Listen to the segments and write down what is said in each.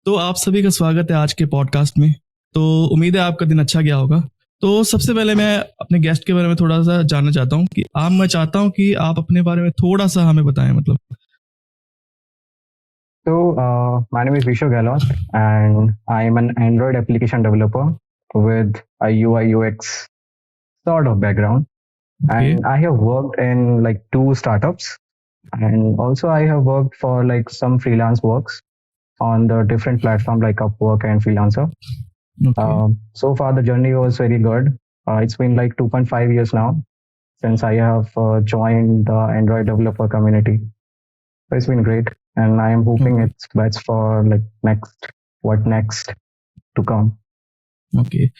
तो आप सभी का स्वागत है आज के पॉडकास्ट में। तो उम्मीद है आपका दिन अच्छा गया होगा। तो सबसे पहले मैं अपने गेस्ट के बारे में थोड़ा सा जानना चाहता हूँ कि मैं चाहता हूँ कि आप अपने बारे में थोड़ा सा हमें बताएं। मतलब My name is Vishu Gehlot, and I am an Android application developer with a UI UX sort of background. Okay And I have worked in like 2 startups, and also I have worked for like some freelance works on the different platforms like Upwork and Freelancer. Okay So far, the journey was very good. It's been like 2.5 years now since I have joined the Android developer community. So it's been great, and I am hoping okay it's best for like what next to come. okay.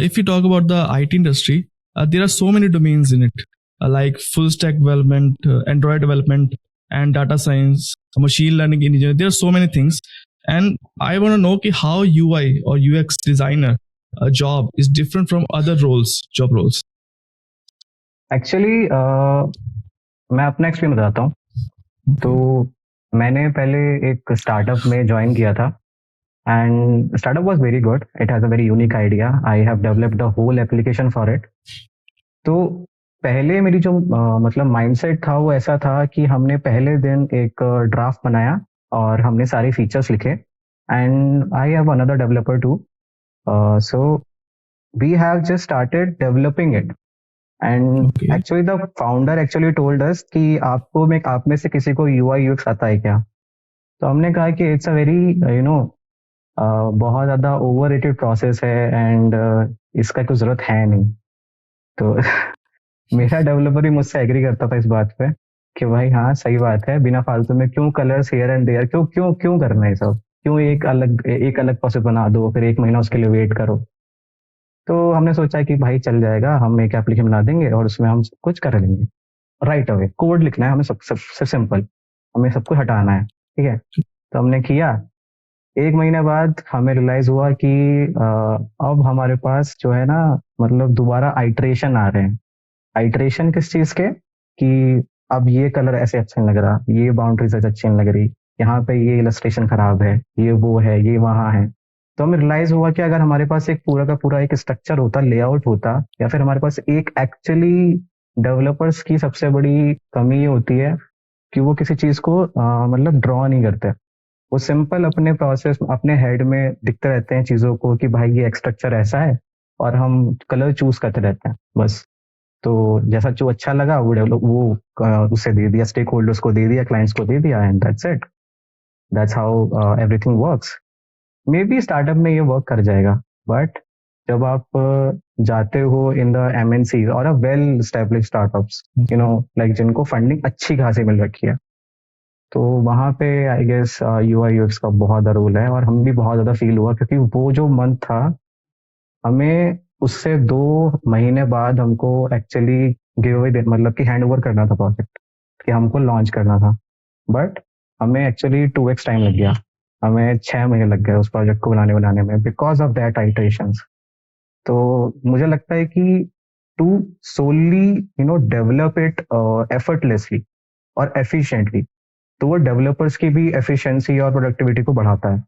If you talk about the IT industry, there are so many domains in it, like full stack development, Android development, and data science, machine learning engineer. There are so many things, and I want to know कि how UI or UX designer job is different from other job roles. Actually मैं अपना experience बताता हूँ. तो मैंने पहले एक startup में ज्वाइन किया था, and startup was very good. It has a very unique idea. I have developed the whole application for it. तो पहले मेरी जो मतलब माइंडसेट था वो ऐसा था कि हमने पहले दिन एक ड्राफ्ट बनाया और हमने सारे फीचर्स लिखे, and I have another developer too. So we have just started developing it, and Okay. Actually the founder actually told us कि आप में से किसी को यूआई यूएक्स आता है क्या. तो हमने कहा कि इट्स अ वेरी बहुत ज्यादा ओवर रेटेड प्रोसेस है, एंड इसका कोई जरूरत है नहीं. तो मेरा डेवलपर भी मुझसे एग्री करता था इस बात पे कि भाई हाँ सही बात है, बिना फालतू में क्यों कलर्स हियर एंड देयर, क्यों क्यों क्यों करना है सब, क्यों एक अलग प्रोसेस बना दो फिर 1 महीना उसके लिए वेट करो. तो हमने सोचा कि भाई चल जाएगा, हम एक एप्लीकेशन बना देंगे और उसमें हम सब कुछ कर लेंगे. राइट अवे कोड लिखना है हमें, सबसे सिंपल, हमें सब कुछ हटाना है. ठीक है, तो हमने किया. 1 महीने बाद हमें रियलाइज हुआ कि अब हमारे पास जो है ना, मतलब दोबारा आइट्रेशन आ रहे हैं. आइट्रेशन किस चीज के, कि अब ये कलर ऐसे अच्छा नहीं लग रहा, ये बाउंड्रीज अच्छी नहीं लग रही, यहाँ पे ये इलस्ट्रेशन खराब है, ये वो है, ये वहाँ है. तो हमें रियलाइज हुआ कि अगर हमारे पास एक पूरा का पूरा एक स्ट्रक्चर होता, लेआउट होता, या फिर हमारे पास एक एक्चुअली डेवलपर्स की सबसे बड़ी कमी ये होती है कि वो किसी चीज को मतलब ड्रॉ नहीं करते. वो सिंपल अपने प्रोसेस अपने हेड में दिखते रहते हैं चीजों को कि भाई ये स्ट्रक्चर ऐसा है, और हम कलर चूज करते रहते हैं बस. तो जैसा जो अच्छा लगा वो डेवलप वो उसे दे दिया, स्टेक होल्डर्स को दे दिया, क्लाइंट्स को दे दिया, and that's it. That's how everything works. May be startup में ये वर्क कर जाएगा, बट जब आप जाते हो इन द एमएनसी और a well establish startups, like जिनको फंडिंग अच्छी खासी मिल रखी है, तो वहाँ पे आई गेस यूआई यूएक्स का बहुत ज़्यादा रोल है. और हम भी बहुत ज़्यादा फील हुआ क्योंकि वो जो मंथ था, हमें उससे 2 महीने बाद हमको एक्चुअली गिव अवे मतलब कि हैंड ओवर करना था प्रोजेक्ट, कि हमको लॉन्च करना था. बट हमें एक्चुअली 2x टाइम लग गया. हमें 6 महीने लग गए उस प्रोजेक्ट को बनाने में, बिकॉज ऑफ दैट आइटरेशंस. तो मुझे लगता है कि to solely develop it effortlessly और एफिशिएंटली, तो वो डेवलपर्स की भी एफिशिएंसी और प्रोडक्टिविटी को बढ़ाता है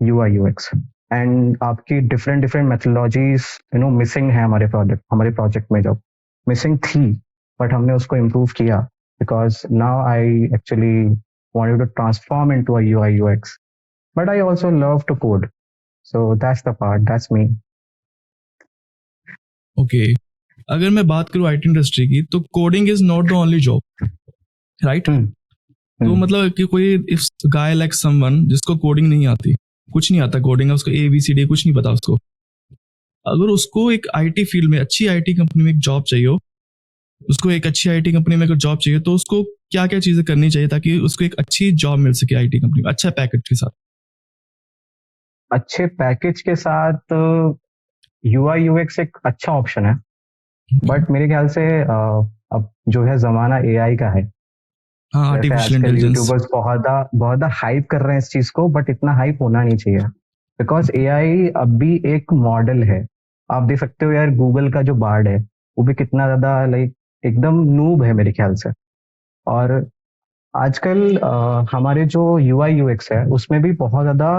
यूआई यूएक्स. एंड आपकी डिफरेंट डिफरेंट मेथोडोलॉजीज मिसिंग है हमारे प्रोजेक्ट में, जब मिसिंग थी, बट हमने उसको इम्प्रूव किया, because now I actually wanted to transform into a UI UX. But I also love to code. So that's the part, that's me. Okay. अगर मैं बात करूँ IT इंडस्ट्री की, तो coding is not the only job, right? तो मतलब कि कोई इफ गाय लाइक समवन जिसको कोडिंग नहीं आती, कुछ नहीं आता कोडिंग, उसको ABCD कुछ नहीं पता उसको, अगर उसको एक आईटी फील्ड में अच्छी आईटी कंपनी में एक जॉब चाहिए हो, उसको एक अच्छी आईटी कंपनी में अगर जॉब चाहिए, तो उसको क्या क्या चीजें करनी चाहिए ताकि उसको एक अच्छी जॉब मिल सके आईटी कंपनी में अच्छा पैकेज के साथ? अच्छे पैकेज के साथ यूआई यूएक्स एक अच्छा ऑप्शन है, बट मेरे ख्याल से अब जो है जमाना एआई का है. हाँ, जैसे आर्टिफिशियल आजकल इंटेलिजेंस. यूट्यूबर्स बहुत हाइप कर रहे हैं इस चीज को, बट इतना हाइप होना नहीं चाहिए, बिकॉज एआई अब भी एक मॉडल है. आप देख सकते हो यार, गूगल का जो बार्ड है वो भी कितना ज्यादा लाइक एकदम नूब है मेरे ख्याल से. और आजकल हमारे जो यूआई यूएक्स है उसमें भी बहुत ज्यादा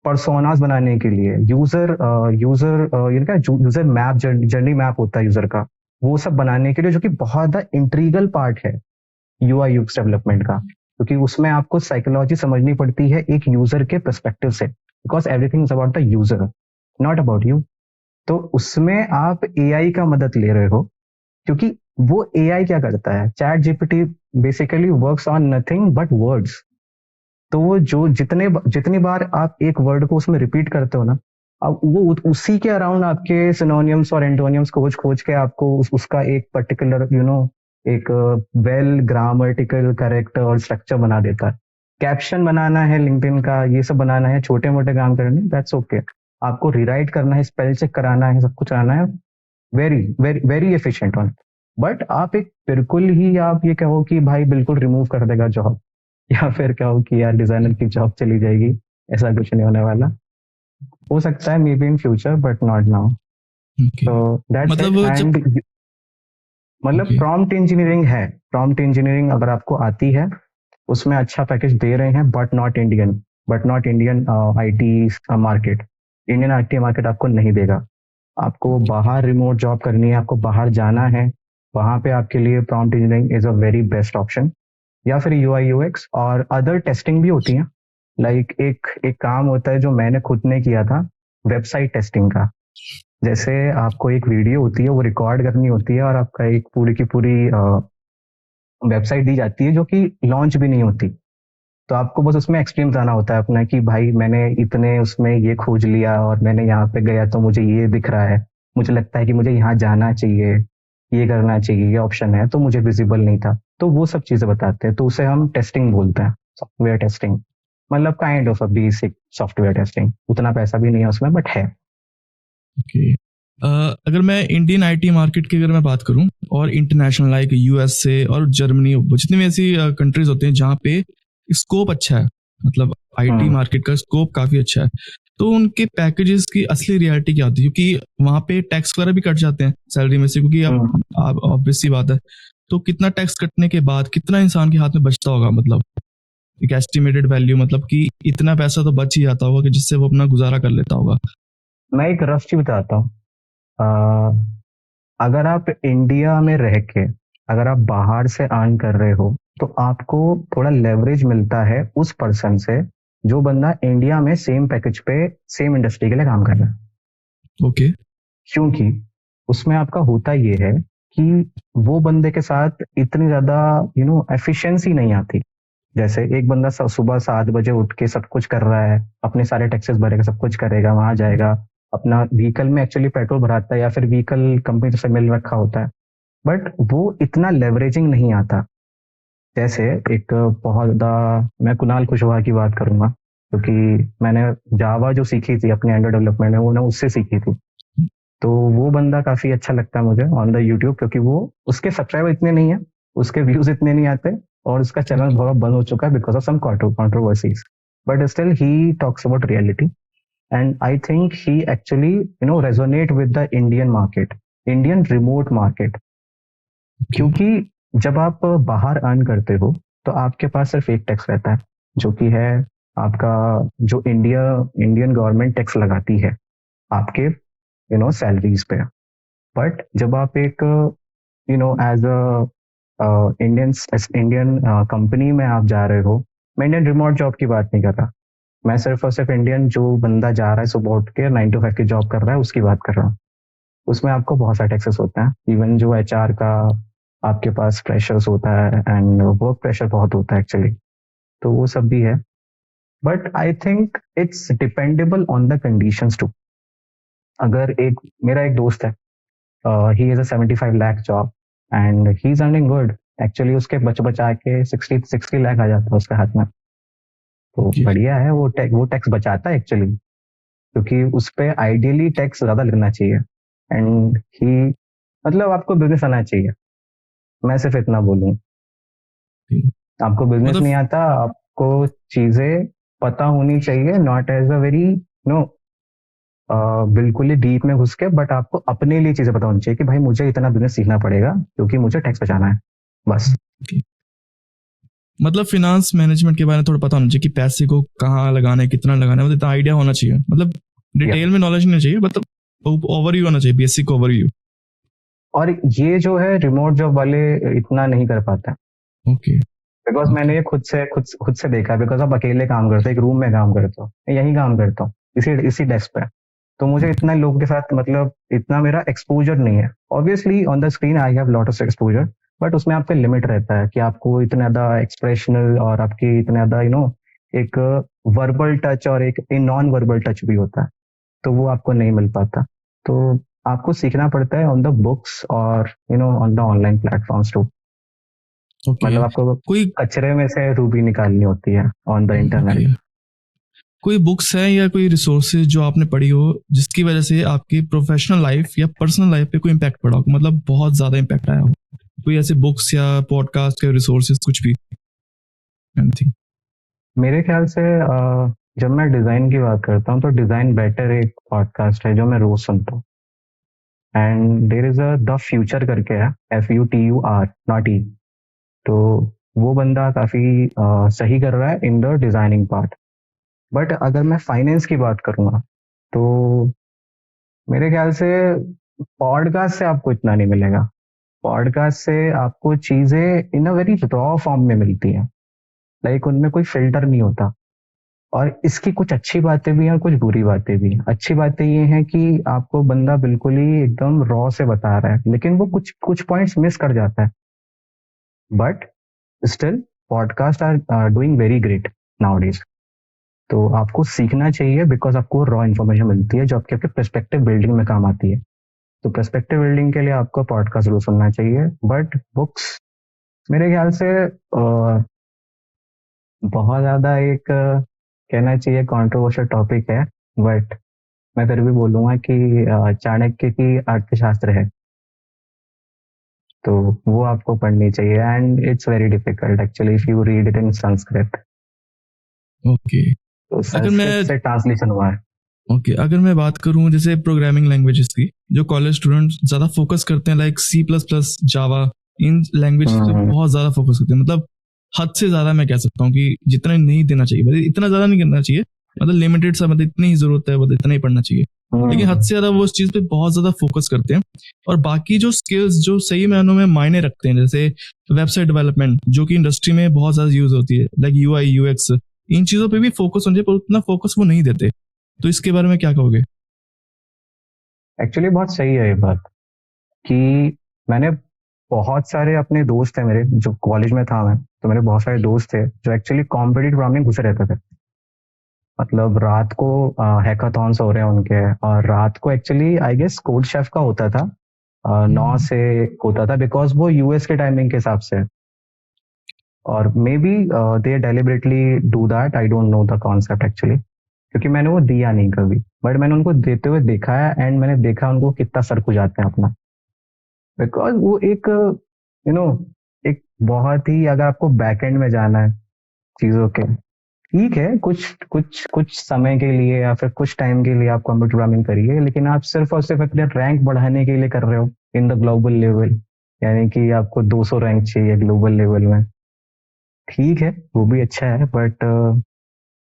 पर्सोनास बनाने के लिए, यूजर यूजर क्या यूजर मैप, जर्नी मैप होता है यूजर का, वो सब बनाने के लिए, जो कि बहुत ज़्यादा इंट्रीगल पार्ट है यूआई यूएक्स डेवलपमेंट का, क्योंकि उसमें आपको साइकोलॉजी समझनी पड़ती है एक यूजर के पर्सपेक्टिव से, because everything is about the user, not about you. तो उसमें आप एआई का मदद ले रहे हो, क्योंकि वो एआई क्या करता है, chat GPT basically works on nothing but words. तो वो जो जितनी बार आप एक वर्ड को उसमें रिपीट करते हो ना, अब वो उसी के अराउंड आपके सिनोनियम्स और एंटोनियम्स खोज खोज के आपको उसका एक पर्टिकुलर एक वेल ग्रामेटिकल करेक्ट और स्ट्रक्चर बना देता है। कैप्शन बनाना है लिंक्डइन का, ये सब बनाना है, छोटे मोटे काम करने, दैट्स ओके। आपको रिराइट करना है, स्पेल चेक कराना है, सब कुछ कराना है, very very very efficient on. But आप एक बिल्कुल ही आप ये कहो कि भाई बिल्कुल रिमूव कर देगा जॉब, या फिर कहो कि यार डिजाइनर की जॉब चली जाएगी, ऐसा कुछ नहीं होने वाला। हो सकता है may be in future but not now. तो दैट्स इट। एंड मतलब प्रॉम्प्ट इंजीनियरिंग है, प्रॉम्प्ट इंजीनियरिंग अगर आपको आती है, उसमें अच्छा पैकेज दे रहे हैं, but not Indian IT market. Indian IT market आपको नहीं देगा। आपको बाहर रिमोट जॉब करनी है, आपको बाहर जाना है, वहां पे आपके लिए prompt engineering is a very best option. या फिर यूआई यूएक्स और अदर टेस्टिंग भी होती है। लाइक एक काम होता है जो मैंने खुद ने किया था, वेबसाइट टेस्टिंग का। जैसे आपको एक वीडियो होती है, वो रिकॉर्ड करनी होती है, और आपका एक पूरी की पूरी वेबसाइट दी जाती है जो कि लॉन्च भी नहीं होती। तो आपको बस उसमें एक्सपीरियंस आना होता है अपना, कि भाई मैंने इतने उसमें ये खोज लिया और मैंने यहाँ पे गया तो मुझे ये दिख रहा है, मुझे लगता है कि मुझे यहाँ जाना चाहिए, ये करना चाहिए, ये ऑप्शन है, तो मुझे विजिबल नहीं था। तो वो सब चीजें बताते हैं, तो उसे हम टेस्टिंग बोलते हैं, सॉफ्टवेयर टेस्टिंग। मतलब kind of a basic software testing. उतना पैसा भी नहीं है उसमें, बट है। ओके। अगर मैं इंडियन आईटी मार्केट की अगर मैं बात करूं, और इंटरनेशनल लाइक यूएसए और जर्मनी, जितनी भी ऐसी कंट्रीज होते हैं जहाँ पे स्कोप अच्छा है, मतलब आईटी मार्केट का स्कोप काफी अच्छा है, तो उनके पैकेजेस की असली रियलिटी क्या होती है? क्योंकि वहां पे टैक्स वगैरह भी कट जाते हैं सैलरी में से, क्योंकि अब ऑब्वियस सी बात है। तो कितना टैक्स कटने के बाद कितना इंसान के हाथ में बचता होगा, मतलब एक एस्टिमेटेड वैल्यू, मतलब कि इतना पैसा तो बच ही जाता होगा कि जिससे वो अपना गुजारा कर लेता होगा। मैं एक रफ चीज बताता हूँ। अगर आप इंडिया में रह के, अगर आप बाहर से अर्न कर रहे हो, तो आपको थोड़ा लेवरेज मिलता है उस पर्सन से जो बंदा इंडिया में सेम पैकेज पे सेम इंडस्ट्री के लिए काम कर रहा है। ओके। क्योंकि उसमें आपका होता ये है कि वो बंदे के साथ इतनी ज्यादा एफिशिएंसी नहीं आती। जैसे एक बंदा सुबह 7 बजे उठ के सब कुछ कर रहा है, अपने सारे टैक्सेस भरेगा, सब कुछ करेगा, वहां जाएगा, अपना व्हीकल में एक्चुअली पेट्रोल भराता है, या फिर व्हीकल कंपनी से मिल रखा होता है, बट वो इतना लेवरेजिंग नहीं आता। जैसे एक बहुत ज्यादा मैं कुणाल कुशवाहा की बात करूंगा, क्योंकि मैंने जावा जो सीखी थी अपने एंड्रॉइड डेवलपमेंट में, वो ना उससे सीखी थी। तो वो बंदा काफी अच्छा लगता है मुझे ऑन द यूट्यूब, क्योंकि वो उसके सब्सक्राइबर इतने नहीं है, उसके व्यूज इतने नहीं आते, और उसका चैनल बहुत बंद हो चुका है because of some controversies, but still he talks about reality. And I think he actually, resonate with the Indian market, Indian remote market. क्योंकि जब आप बाहर अर्न करते हो, तो आपके पास सिर्फ एक टैक्स रहता है, जो कि है आपका, जो इंडियन गवर्नमेंट टैक्स लगाती है आपके सैलरीज पे। बट जब आप एक एज इंडियन कंपनी में आप जा रहे हो, मैं इंडियन रिमोट जॉब की बात नहीं कर रहा, मैं सिर्फ और सिर्फ इंडियन जो बंदा जा रहा है सुबह उठ के 9 to 5 की जॉब कर रहा है उसकी बात कर रहा हूँ। उसमें आपको बहुत सारे टैक्सेस होते हैं, इवन जो एचआर का आपके पास प्रेशर्स होता है, एंड वर्क प्रेशर बहुत होता है एक्चुअली, तो वो सब भी है। But I think it's dependable on the conditions too. अगर मेरा एक दोस्त है, he is a 75 lakh job and he is earning good, actually उसके बचा के 60 लाख आ जाता है उसके हाथ में, तो बढ़िया है। वो टैक्स बचाता है एक्चुअली, क्योंकि उस पर आइडियली टैक्स ज्यादा लगना चाहिए। एंड ही मतलब आपको बिजनेस आना चाहिए, मैं सिर्फ इतना बोलूँ। आपको बिजनेस नहीं आता, आपको चीजें पता होनी चाहिए, नॉट एज अ वेरी बिल्कुल ही डीप में घुस के, बट आपको अपने लिए चीजें पता होनी चाहिए कि भाई मुझे इतना बिजनेस सीखना पड़ेगा क्योंकि मुझे टैक्स बचाना है, बस। मतलब फिनांस मैनेजमेंट के बारे में थोड़ा पता होना चाहिए कि पैसे को कहाँ लगाना है, कितना लगाना है, मतलब इतना आइडिया होना चाहिए, मतलब डिटेल में नॉलेज नहीं चाहिए, मतलब ओवरव्यू होना चाहिए, बेसिक ओवरव्यू। और ये जो है रिमोट जॉब वाले इतना नहीं कर पाते, ओके बिकॉज मैंने ओके ये खुद से देखा, बिकॉज आप अकेले काम करते हो, एक रूम में काम करते हो, मैं यही काम करता हूँ इसी इसी डेस्क पे। तो मुझे इतना लोगों के साथ मतलब इतना मेरा एक्सपोजर नहीं है। Obviously on the screen I have lot of exposure, but उसमें आपका लिमिट रहता है कि आपको इतना ज्यादा एक्सप्रेशनल और आपकी इतना ज्यादा एक वर्बल टच और एक नॉन वर्बल टच भी होता है, तो वो आपको नहीं मिल पाता। तो आपको सीखना पड़ता है ऑन द बुक्स और on the online platforms too. Okay. मतलब आपको कोई कचरे में से रूबी निकालनी होती है ऑन द ओके, इंटरनेट। कोई बुक्स है या कोई रिसोर्सेज जो आपने पढ़ी हो जिसकी वजह से आपकी प्रोफेशनल लाइफ या पर्सनल लाइफ पे कोई इम्पैक्ट पड़ा हो, मतलब बहुत ज्यादा इम्पैक्ट आया हो? कोई ऐसे बुक्स या पॉडकास्ट या रिसोर्सेज कुछ भी, एनीथिंग? मेरे ख्याल से जब मैं डिजाइन की बात करता हूँ तो डिजाइन बेटर एक पॉडकास्ट है जो मैं रोज सुनता हूँ, and there is a the future करके है, FUTUR नॉट ई। तो वो बंदा काफी सही कर रहा है in the designing part. But अगर मैं फाइनेंस की बात करूंगा तो मेरे ख्याल से पॉडकास्ट से आपको इतना नहीं मिलेगा। पॉडकास्ट से आपको चीजें इन अ वेरी रॉ फॉर्म में मिलती हैं, लाइक उनमें कोई फिल्टर नहीं होता। और इसकी कुछ अच्छी बातें भी हैं और कुछ बुरी बातें भी हैं। अच्छी बातें ये हैं कि आपको बंदा बिल्कुल ही एकदम रॉ से बता रहा है, लेकिन वो कुछ कुछ पॉइंट्स मिस कर जाता है, but still podcast are doing very great nowadays. तो आपको सीखना चाहिए, बिकॉज आपको रॉ इन्फॉर्मेशन मिलती है जो आपके आपके पर्सपेक्टिव बिल्डिंग में काम आती है। तो पर्सपेक्टिव बिल्डिंग के लिए आपको पॉडकास्ट जरूर सुनना चाहिए। बट बुक्स मेरे ख्याल से बहुत ज्यादा एक कहना चाहिए कंट्रोवर्शियल टॉपिक है, बट मैं फिर भी बोलूंगा कि चाणक्य की अर्थशास्त्र है, तो वो आपको पढ़नी चाहिए, and it's very difficult actually if you read it in Sanskrit. Okay. तो अगर मैं संस्कृत से ट्रांसलेशन हुआ है। ओके, अगर मैं बात करूं जैसे प्रोग्रामिंग लैंग्वेजेस की, जो कॉलेज स्टूडेंट ज्यादा फोकस करते हैं, like C++, Java, in language पे हम्म, बहुत ज्यादा फोकस करते हैं, मतलब हद से ज्यादा मैं कह सकता हूँ कि जितना नहीं देना चाहिए, मतलब इतना ज्यादा नहीं करना चाहिए, मतलब लिमिटेड सा, मतलब इतनी ही जरूरत है, मतलब इतना ही पढ़ना चाहिए। लेकिन हद हम्म, से ज्यादा वो उस चीज पे बहुत ज्यादा फोकस करते हैं, और बाकी जो स्किल्स जो सही मायनों में मायने रखते हैं, जैसे वेबसाइट डेवलपमेंट जो कि इंडस्ट्री में बहुत ज्यादा यूज होती है, लाइक UI UX, इन चीजों पे भी फोकस होना चाहिए, पर उतना फोकस वो नहीं देते। तो इसके बारे में क्या कहोगे? एक्चुअली बहुत सही है ये बात कि मैंने बहुत सारे अपने दोस्त हैं मेरे, जो कॉलेज में था मैं, तो मेरे बहुत सारे दोस्त थे जो एक्चुअली कॉम्पिटिटिव प्रोग्रामिंग घुसे रहते थे। मतलब रात को हैकाथॉन्स हो रहे हैं उनके, और रात को actually I guess code chef का होता था, 9 से होता था, बिकॉज वो US के टाइमिंग के हिसाब से है। और may be they deliberately do that, I don't know the concept actually, क्योंकि मैंने वो दिया नहीं कभी, बट मैंने उनको देते हुए देखा है, एंड मैंने देखा उनको कितना सर खुजाते हैं अपना, बिकॉज वो एक यू नो एक बहुत ही, अगर आपको बैकएंड में जाना है चीजों के, ठीक है, कुछ कुछ कुछ समय के लिए या फिर कुछ टाइम के लिए आप कंप्यूटर प्रोग्रामिंग करिए, लेकिन आप सिर्फ और सिर्फ अपने रैंक बढ़ाने के लिए कर रहे हो इन द ग्लोबल लेवल, यानी कि आपको 200 रैंक चाहिए ग्लोबल लेवल में। ठीक है, वो भी अच्छा है, but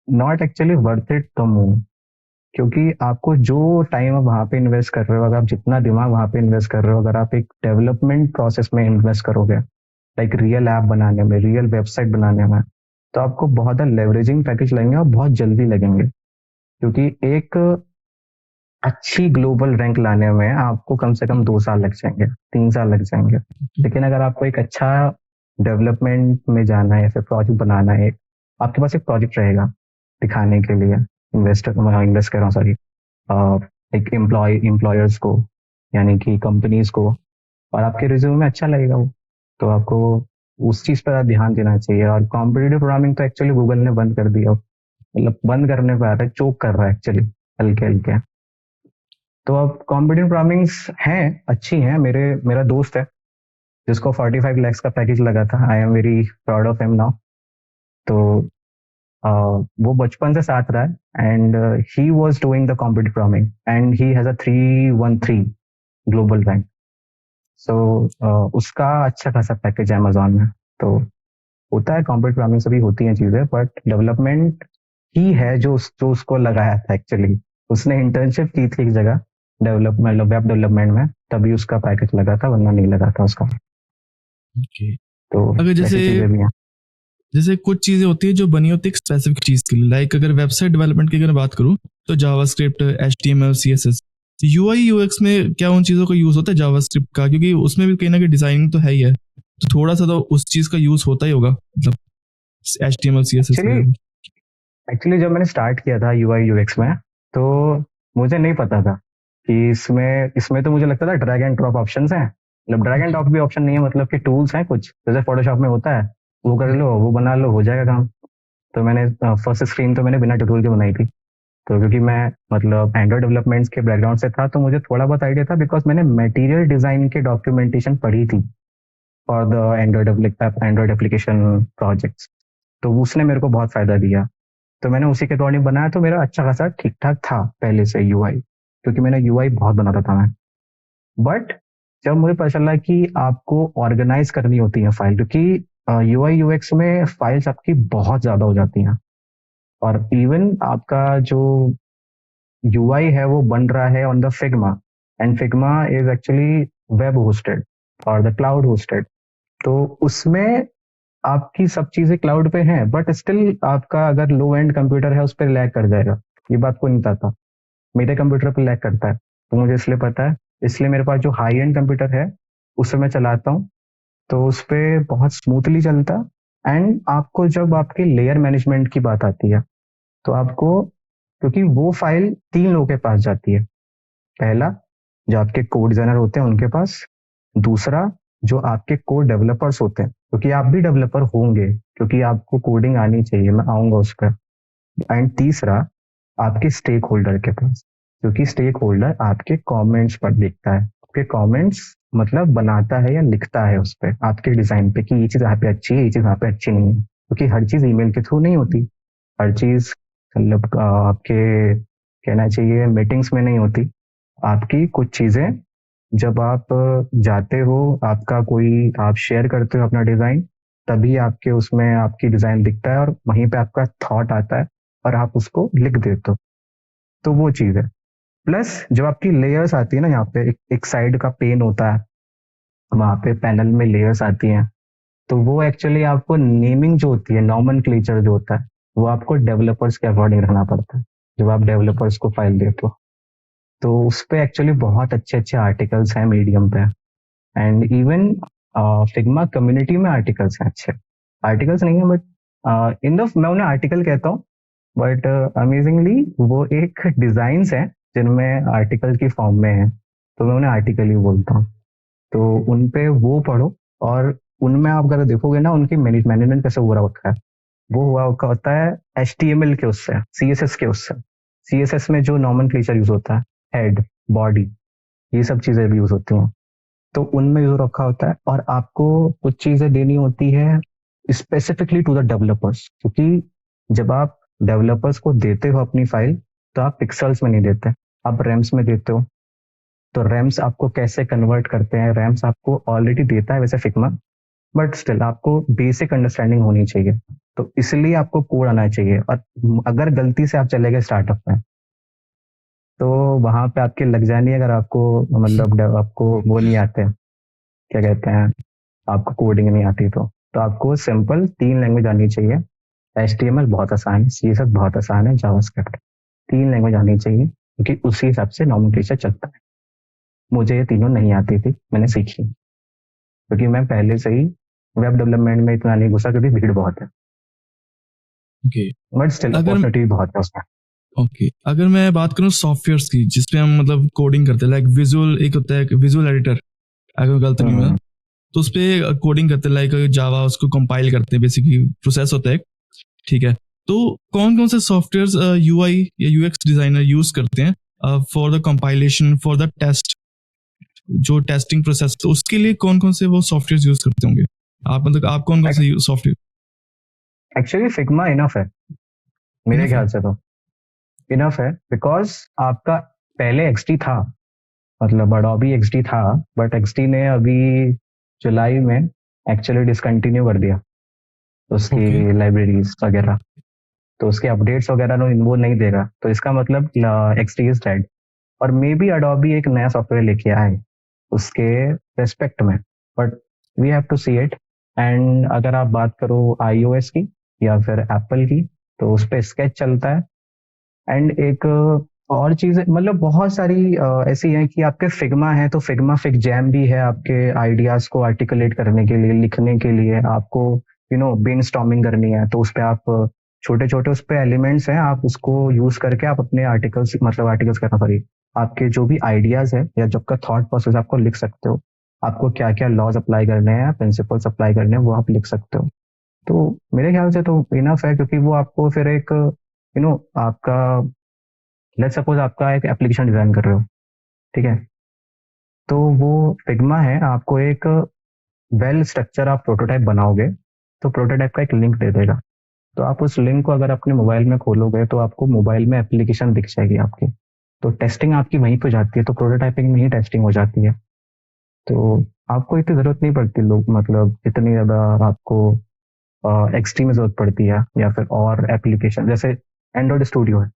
not actually worth it the move. क्योंकि आपको जो टाइम आप वहाँ पे इन्वेस्ट कर रहे हो, अगर आप जितना दिमाग वहाँ पे इन्वेस्ट कर रहे हो, अगर आप एक डेवलपमेंट प्रोसेस में इन्वेस्ट करोगे, लाइक रियल ऐप बनाने में, रियल वेबसाइट बनाने में, तो आपको बहुत लेवरेजिंग पैकेज लगेंगे और बहुत जल्दी लगेंगे। क्योंकि एक अच्छी ग्लोबल रैंक लाने में आपको कम से कम 2 साल लग जाएंगे, 3 साल लग जाएंगे। लेकिन अगर आपको एक अच्छा डेवलपमेंट में जाना है या फिर प्रोजेक्ट बनाना है, आपके पास एक प्रोजेक्ट रहेगा दिखाने के लिए इन्वेस्ट कर रहा हूँ, सॉरी, एक एम्प्लॉयर्स को, यानी कि कंपनीज को, और आपके रिज्यूम में अच्छा लगेगा वो, तो आपको उस चीज पर ध्यान देना चाहिए। और कॉम्पिटिटिव प्रोग्रामिंग तो एक्चुअली गूगल ने बंद कर दिया, मतलब बंद करने पे आता है, चोक कर रहा है एक्चुअली, हल्के हल्के। तो अब कॉम्पिटिटिव प्रोग्रामिंग्स हैं, अच्छी हैं। मेरा दोस्त है जिसको 45 lakhs का पैकेज लगा था, I am very proud of him now. तो वो बचपन से साथ रहा है, and he was doing the competitive programming, and he has a 313 global rank. So उसका अच्छा खासा पैकेज है अमेजोन में। तो होता है, कंप्यूटर प्रोग्रामिंग से भी होती हैं चीजें, बट डेवलपमेंट ही है जो उसको लगाया था एक्चुअली। उसने इंटर्नशिप की थी एक जगह डेवलपमेंट, वेब डेवलपमेंट में, तभी उसका पैकेज लगा था, वरना नहीं लगा था उसका। Okay. तो अगर जैसे ऐसी चीजें भी हैं। जैसे कुछ चीजें होती है जो बनी होती है एक स्पेसिफिक चीज के लिए, लाइक अगर वेबसाइट डेवलपमेंट की अगर बात करूँ तो JavaScript, HTML, CSS, UI UX में क्या उन चीजों का यूज होता है जावास्क्रिप्ट का, क्योंकि उसमें भी कहीं ना कहीं डिजाइनिंग तो है ही है, तो थोड़ा सा तो उस चीज का यूज होता ही होगा, मतलब HTML CSS एक्चुअली वगैरह। एक्चुअली जब मैंने स्टार्ट किया था यूआई यूएक्स में, तो मुझे नहीं पता था कि इसमें इसमें तो मुझे लगता था ड्रैग एंड ड्रॉप ऑप्शंस हैं, मतलब ड्रैग एंड ड्रॉप भी ऑप्शन नहीं है, मतलब कि टूल्स हैं कुछ, जैसे फोटोशॉप में होता है, वो कर लो, वो बना लो, हो जाएगा काम। तो मैंने फर्स्ट स्क्रीन तो मैंने बिना ट्यूटोरियल के बनाई थी। तो क्योंकि मैं मतलब एंड्रॉइड डेवलपमेंट्स के बैकग्राउंड से था, तो मुझे थोड़ा बहुत आइडिया था, बिकॉज मैंने मटेरियल डिजाइन के डॉक्यूमेंटेशन पढ़ी थी for the Android application projects. तो उसने मेरे को बहुत फायदा दिया। तो मैंने उसी के अकॉर्डिंग बनाया, तो मेरा अच्छा खासा ठीक ठाक था पहले से यूआई, क्योंकि मैंने यूआई बहुत बनाता था मैं। बट जब मुझे पता चला कि आपको ऑर्गेनाइज करनी होती है फाइल, क्योंकि यूआई यूएक्स में फाइल्स आपकी बहुत ज्यादा हो जाती हैं, और इवन आपका जो यूआई है वो बन रहा है on the Figma, and Figma is actually web hosted और द क्लाउड होस्टेड। तो उसमें आपकी सब चीजें क्लाउड पे हैं, बट स्टिल आपका अगर लो एंड कंप्यूटर है उस पर लैग कर जाएगा। ये बात को नहीं पता, मेरे कंप्यूटर पे लैग करता है, तो मुझे इसलिए पता है। इसलिए मेरे पास जो हाई एंड कंप्यूटर है उससे मैं चलाता हूँ, तो उस पर बहुत स्मूथली चलता। एंड आपको जब आपके लेयर मैनेजमेंट की बात आती है, तो आपको, क्योंकि वो फाइल 3 लोगों के पास जाती है, पहला जो आपके कोड डिजाइनर होते हैं उनके पास, दूसरा जो आपके कोड डेवलपर्स होते हैं, क्योंकि आप भी डेवलपर होंगे, क्योंकि आपको कोडिंग आनी चाहिए, मैं आऊंगा उस पर, एंड तीसरा आपके स्टेक होल्डर के पास, क्योंकि स्टेक होल्डर आपके कमेंट्स पर देखता है, आपके कमेंट्स मतलब बनाता है या लिखता है उस पर आपके डिजाइन पे, कि ये चीज यहाँ पे अच्छी है, ये चीज यहाँ पे अच्छी नहीं है, क्योंकि हर चीज ईमेल के थ्रू नहीं होती, हर चीज मतलब आपके कहना चाहिए मीटिंग्स में नहीं होती। आपकी कुछ चीजें जब आप जाते हो, आपका कोई आप शेयर करते हो अपना डिजाइन, तभी आपके उसमें आपकी डिजाइन दिखता है, और वहीं पे आपका थॉट आता है और आप उसको लिख देते हो। तो वो चीज है। प्लस जब आपकी लेयर्स आती है ना, यहाँ पे एक साइड का पेन होता है, वहां पे पैनल में लेयर्स आती हैं, तो वो एक्चुअली आपको नेमिंग जो होती है, नॉमेनक्लेचर जो होता है, वो आपको डेवलपर्स के अकॉर्डिंग रखना पड़ता है जब आप डेवलपर्स को फाइल देते हो। तो उस पे एक्चुअली बहुत अच्छे अच्छे आर्टिकल्स हैं मीडियम पे, एंड इवन फिग्मा कम्युनिटी में आर्टिकल्स हैं अच्छे। आर्टिकल्स नहीं है बट इन द मैं उन्हें आर्टिकल कहता हूँ, बट अमेजिंगली वो एक डिजाइन्स हैं जिनमें आर्टिकल की फॉर्म में है, तो मैं उन्हें आर्टिकल ही बोलता हूँ। तो उन पे वो पढ़ो, और उनमें आप अगर देखोगे ना, उनकी मैनेजमेंट कैसे हो रहा होता है, वो हुआ होता है HTML के उससे, CSS के उससे। CSS में जो नॉमेनक्लेचर यूज होता है, हेड, बॉडी, ये सब चीजें भी यूज होती हैं, तो उनमें यूज रखा होता है। और आपको कुछ चीजें देनी होती है स्पेसिफिकली टू द डेवलपर्स, क्योंकि जब आप डेवलपर्स को देते हो अपनी फाइल, तो आप पिक्सल्स में नहीं देते, आप रैम्स में देते हो। तो रैम्स आपको कैसे कन्वर्ट करते हैं, रैम्स आपको ऑलरेडी देता है वैसे फिग्मा, बट स्टिल आपको बेसिक अंडरस्टैंडिंग होनी चाहिए, तो इसलिए आपको कोड आना चाहिए। और अगर गलती से आप चले गए स्टार्टअप में, तो वहां पे आपके लग जानी, अगर आपको मतलब आपको वो नहीं आते, क्या कहते हैं, आपको कोडिंग नहीं आती, तो आपको सिंपल 3 लैंग्वेज आनी चाहिए। HTML बहुत आसान है, CSS बहुत आसान है, जावास्क्रिप्ट, 3 लैंग्वेज आनी चाहिए, क्योंकि उसी हिसाब से नॉमेनक्लेचर चलता है। मुझे ये तीनों नहीं आती थी, मैंने सीखी, क्योंकि मैं पहले से ही वेब डेवलपमेंट में इतना नहीं घुसा, क्योंकि भीड़ बहुत है, ओके। बट स्टिल अगर अपॉर्चुनिटी बहुत है उसमें। ओके अगर मैं बात करूँ सॉफ्टवेयर्स की जिसपे हम मतलब कोडिंग करते हैं, लाइक विजुअल, एक होता है विजुअल एडिटर, अगर गलत नहीं हुआ हम्म, तो उस पे कोडिंग करते हैं, लाइक जावा, उसको कंपाइल करते हैं, बेसिकली प्रोसेस होता है, ठीक है। तो कौन कौन से सॉफ्टवेयर्स यूआई या यूएक्स डिजाइनर यूज करते हैं for the compilation, for the test, जो टेस्टिंग प्रोसेस, तो उसके लिए कौन कौन से वो सॉफ्टवेयर यूज करते होंगे आप, मतलब आप कौन कौन से सॉफ्टवेयर? एक्चुअली फिग्मा इनफ है मेरे इनफ है। ख्याल से, तो इनफ है, बिकॉज आपका पहले XD था, मतलब अडोबी XD था, बट XD ने अभी जुलाई में एक्चुअली डिसकंटिन्यू कर दिया। उसकी ओके। लाइब्रेरीज वगैरह, तो उसके अपडेट्स वगैरह वो नहीं देगा, तो इसका मतलब एक्सटी इज डेड। और मे बी अडोबी एक नया सॉफ्टवेयर लेके आए उसके रेस्पेक्ट में, but we have to see it. And अगर आप बात करो iOS की या फिर एप्पल की, तो उस पर स्केच चलता है। एंड एक और चीज मतलब बहुत सारी ऐसी हैं कि आपके फिग्मा है तो फिग्मा फिग जैम भी है आपके आइडियाज को आर्टिकुलेट करने के लिए, लिखने के लिए। आपको ब्रेनस्टॉर्मिंग करनी है तो उस पर आप छोटे छोटे उस पर एलिमेंट्स हैं, आप उसको यूज करके आप अपने आर्टिकल्स, मतलब आर्टिकल्स कहना सॉरी, आपके जो भी आइडियाज है या जब का थॉट प्रोसेस आपको लिख सकते हो। आपको क्या क्या लॉज अप्लाई करने हैं, प्रिंसिपल्स अप्लाई करने हैं, वो आप लिख सकते हो। तो मेरे ख्याल से तो इनफ है, क्योंकि वो आपको फिर एक आपका, लेट सपोज आपका एक एप्लीकेशन डिजाइन कर रहे हो, ठीक है, तो वो फिग्मा है, आपको एक वेल स्ट्रक्चर आप प्रोटोटाइप बनाओगे, तो प्रोटोटाइप का एक लिंक दे देगा। तो आप उस लिंक को अगर अपने मोबाइल में खोलोगे तो आपको मोबाइल में एप्लीकेशन दिख जाएगी आपकी। तो टेस्टिंग आपकी वहीं पे जाती है, तो प्रोटोटाइपिंग में ही टेस्टिंग हो जाती है। तो आपको इतनी जरूरत नहीं पड़ती, लोग मतलब इतनी ज्यादा आपको एक्सट्रीम जरूरत पड़ती है, या फिर और एप्लीकेशन जैसे एंड्रॉइड स्टूडियो है।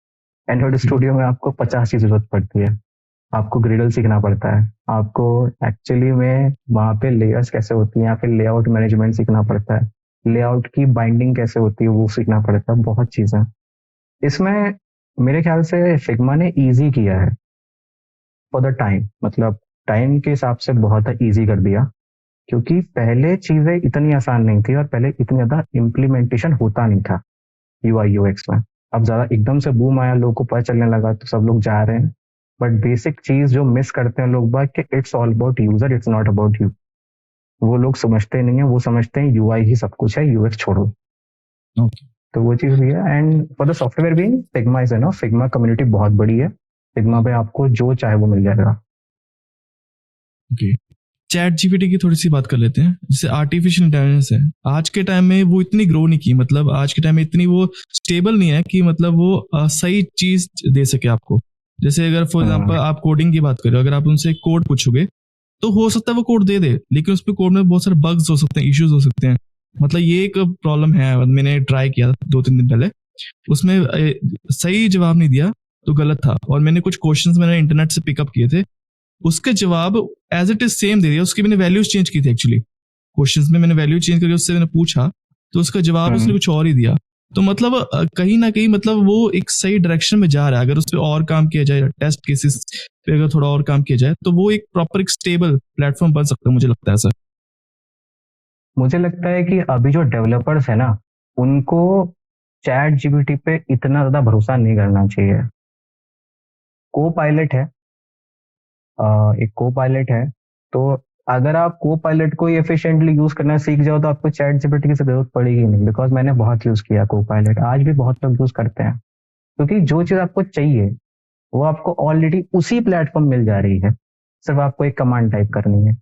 एंड्रॉइड स्टूडियो में आपको 50 चीज जरूरत पड़ती है। आपको ग्रिडल सीखना पड़ता है, आपको एक्चुअली में वहाँ पे लेयर्स कैसे होती हैं, या फिर लेआउट मैनेजमेंट सीखना पड़ता है, लेआउट की बाइंडिंग कैसे होती है वो सीखना पड़ता है, बहुत चीजें। इसमें मेरे ख्याल से फिग्मा ने इजी किया है फॉर द टाइम, मतलब टाइम के हिसाब से बहुत इजी कर दिया। क्योंकि पहले चीजें इतनी आसान नहीं थी और पहले इतनी ज्यादा इम्प्लीमेंटेशन होता नहीं था यूआई यूएक्स में। अब ज्यादा एकदम से बूम आया, लोगों को पता चलने लगा तो सब लोग जा रहे हैं। बट बेसिक चीज जो मिस करते हैं लोग बाग, कि it's all about user, it's not about you. वो लोग समझते नहीं है, वो समझते हैं यूआई ही सब कुछ है, यूएक्स छोड़ो। ओके। तो वो चीज भी है। एंड फॉर द सॉफ्टवेयर भी फिग्मा इज ना, फिग्मा कम्युनिटी बहुत बड़ी है। फिग्मा पे आपको जो चाहे वो मिल जाएगा। ओके। चैट जीपीटी की थोड़ी सी बात कर लेते हैं। जैसे आर्टिफिशियल इंटेलिजेंस है, आज के टाइम में वो इतनी ग्रो नहीं की, मतलब आज के टाइम में इतनी वो स्टेबल नहीं है कि मतलब वो सही चीज दे सके आपको। जैसे अगर फॉर एग्जांपल आप कोडिंग की बात करो, अगर आप उनसे कोड पूछोगे तो हो सकता है वो कोड दे दे, लेकिन उस पर कोड में बहुत सारे बग्स हो सकते हैं, इश्यूज हो सकते हैं। मतलब ये एक प्रॉब्लम है। मैंने ट्राई किया 2-3 दिन पहले, उसमें सही जवाब नहीं दिया तो गलत था। और मैंने कुछ क्वेश्चंस मैंने इंटरनेट से पिकअप किए थे, उसके जवाब एज इट इज सेम दे दिया। उसकी मैंने वैल्यूज चेंज की थी एक्चुअली, क्वेश्चंस में मैंने वैल्यू चेंज करके उससे मैंने पूछा तो उसका जवाब उसने कुछ और ही दिया। तो मतलब कहीं ना कहीं मतलब वो एक सही डायरेक्शन में जा रहा है। अगर उस पर और काम किया जाए, टेस्ट केसेस पे अगर थोड़ा और काम किया जाए, तो वो एक प्रॉपर एक स्टेबल प्लेटफॉर्म बन सकता है, मुझे लगता है सर। मुझे लगता है कि अभी जो डेवलपर्स है ना, उनको चैट जीपीटी पे इतना ज्यादा भरोसा नहीं करना चाहिए। को पायलट है, एक को पायलट है, तो अगर आप को पायलट को एफिशिएंटली यूज करना सीख जाओ तो आपको चैट जीपीटी की जरूरत पड़ेगी नहीं। बिकॉज मैंने बहुत यूज किया को पायलट, आज भी बहुत लोग यूज करते हैं। क्योंकि जो चीज आपको चाहिए वो आपको ऑलरेडी उसी प्लेटफॉर्म मिल जा रही है, सिर्फ आपको एक कमांड टाइप करनी है।